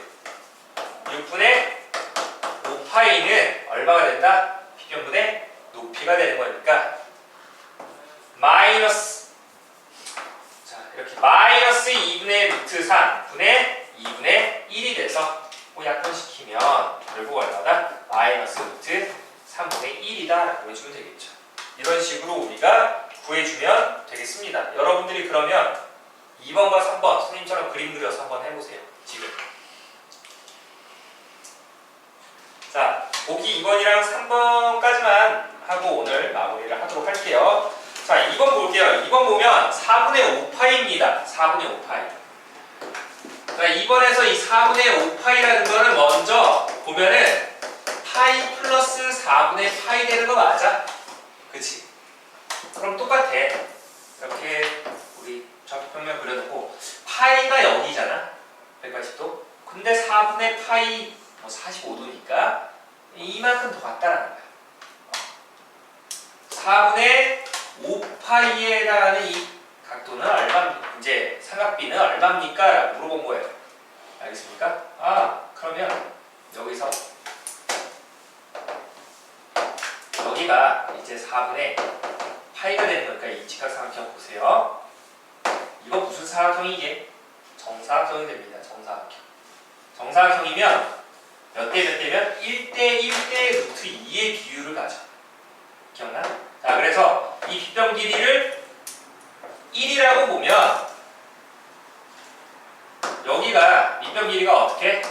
6분의 5파이는 얼마가 된다? 빗변분의 높이가 되는 거니까 마이너스 이렇게 마이너스 2분의 루트 3분의 2분의 1이 돼서 약분시키면 결국 얼마다? 마이너스 루트 3분의 1이다 라고 해주면 되겠죠. 이런 식으로 우리가 구해주면 되겠습니다. 여러분들이 그러면 2번과 3번 선생님처럼 그림 그려서 한번 해보세요. 지금 자, 보기 2번이랑 3번까지만 하고 오늘 마무리를 하도록 할게요. 자, 2번 볼게요. 2번 보면 4분의 5파이입니다. 4분의 5파이. 자, 2번에서 이 4분의 5파이라는 거는 먼저 보면은 파이 플러스 4분의 파이 되는 거 맞아? 그치? 그럼 똑같아. 이렇게 우리 좌표평면 그려놓고 파이가 여기잖아. 180도. 근데 4분의 파이 45도니까 이만큼 더 같다라는 거야. 4분의 5파이에 해당하는 이 각도는 얼마, 이제 삼각비는 얼마입니까? 라고 물어본 거예요. 알겠습니까? 그러면 여기서 여기가 이제 4분의 파이가 되는 거니까 이 직각삼각형 보세요. 이거 무슨 사각형이게? 정사각형이 됩니다. 정사각형. 정사각형이면 몇 대 몇 대면 1대 1대 루트 2의 비율을 가져. 기억나? 자, 그래서 이 빗변 길이를 1이라고 보면 여기가 밑변 길이가 어떻게?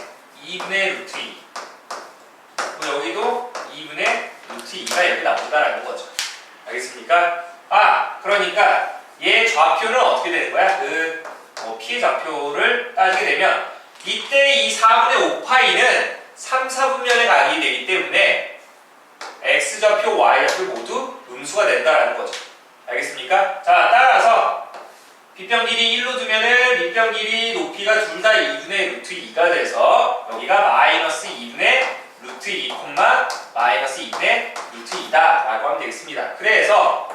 2분의 루트 2. 여기도 2분의 루트 2가 이렇게 나온다라는 거죠. 알겠습니까? 그러니까 얘 좌표는 어떻게 되는 거야? 그 피해 좌표를 따지게 되면 이때 이 4분의 5파이는 3, 4분면의 각이 되기 때문에 x좌표, y좌표 모두 음수가 된다라는 거죠. 알겠습니까? 자, 따라서 빗변 길이 1로 두면은 밑변 길이 높이가 둘 다 2분의 루트 2가 돼서 여기가 마이너스 2분의 루트 2, 마이너스 2분의 루트 2다 라고 하면 되겠습니다. 그래서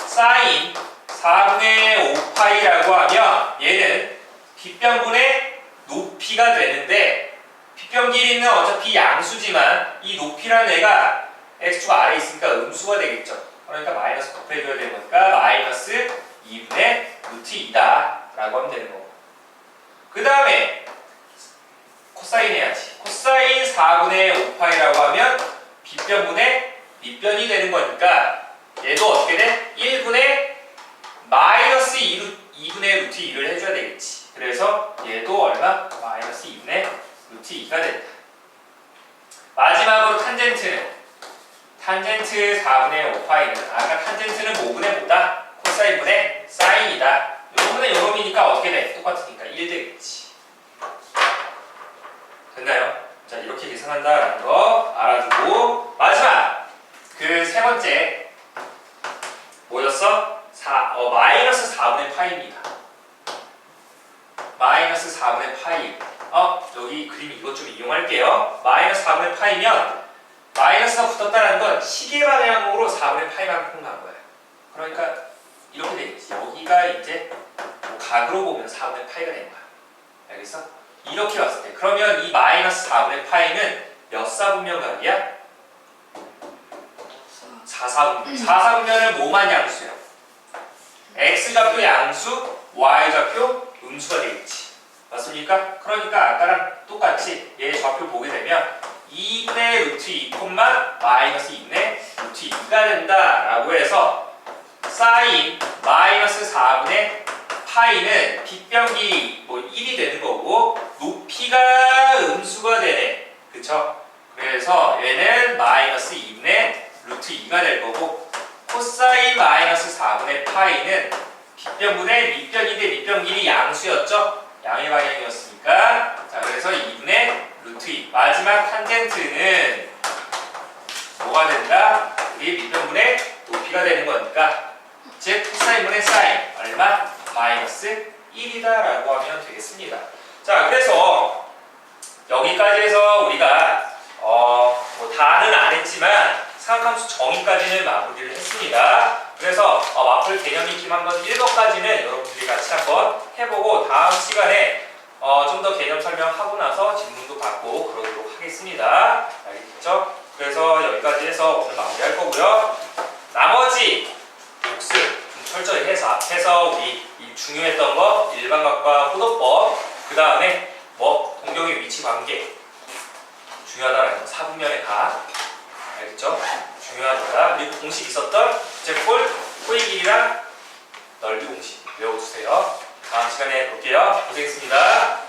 사인 4분의 5파이라고 하면 얘는 빗변분의 높이가 되는데 빗변 길이는 어차피 양수지만 이 높이라는 애가 x축 아래에 있으니까 음수가 되겠죠. 그러니까 마이너스 곱해줘야 되는 거니까 마이너스 2분의 루트 2다 라고 하면 되는 거고, 그 다음에 코사인 해야지. 코사인 4분의 5파이라고 하면 빗변분의 밑변이 되는 거니까 얘도 어떻게 돼? 1분의 마이너스 2분의 루트 2를 해줘야 되겠지. 그래서 얘도 얼마? 마이너스 2분의 루트 2가 된다. 마지막으로 탄젠트 4분의 5파이는 아까 탄젠트는 뭐분의 뭐다? 코사인분의 사인이다. 요놈분의 요놈이니까 어떻게 돼? 똑같으니까 1 되겠지. 됐나요? 자, 이렇게 계산한다라는 거 알아두고, 마지막 그 세 번째 뭐였어? 마이너스 4분의 파이입니다. 마이너스 4분의 파이. 여기 그림 이것 좀 이용할게요. 마이너스 4분의 파이면 마이너스가 붙었다는 건 시계 방향으로 4분의 파이만큼 간 거예요. 그러니까 이렇게 되겠지. 여기가 이제 각으로 보면 4분의 파이가 된 거야. 알겠어? 이렇게 봤을 때 그러면 이 마이너스 4분의 파이는 몇 사분면 각이야? 4사분면. 4사분면은 뭐만 양수야? x좌표 양수, y좌표 음수가 되겠지. 맞습니까? 그러니까 아까랑 똑같이 얘 좌표 보게 되면 2분의 루트 2, 마이너스 2분의 루트 2가 된다라고 해서 사인 마이너스 4분의 파이는 빗변 길이 1이 되는 거고 높이가 음수가 되네. 그쵸? 그래서 얘는 마이너스 2분의 루트 2가 될 거고, 코사인 마이너스 4분의 파이는 빗변분의 밑변인데 밑변 길이 양수였죠? 양의 방향이었으니까, 자, 그래서 2분의 루트 2. 마지막 탄젠트는 뭐가 된다? 우리 밑변분의 높이가 되는 거니까, 즉 코사인분의 사인 얼마? 마이너스 1이다 라고 하면 되겠습니다. 자, 그래서 여기까지 해서 우리가 다는 안 했지만 삼각함수 정의까지는 마무리를 했습니다. 그래서 마플 개념 익힘 한번 1번까지는 여러분들이 같이 한번 해보고 다음 시간에 좀 더 개념 설명하고 나서 질문도 받고 그러도록 하겠습니다. 알겠죠? 그래서 여기까지 해서 오늘 마무리할 거고요. 나머지 복습 좀 철저히 해서 우리 이 중요했던 거 일반각과 호도법, 그 다음에 동경의 위치 관계 중요하다는 거, 사분면의 각, 알겠죠? 중요하다. 그리고 공식 있었던 부채꼴, 호의 길이랑 넓이 공식 외워주세요. 다음 시간에 볼게요. 고생했습니다.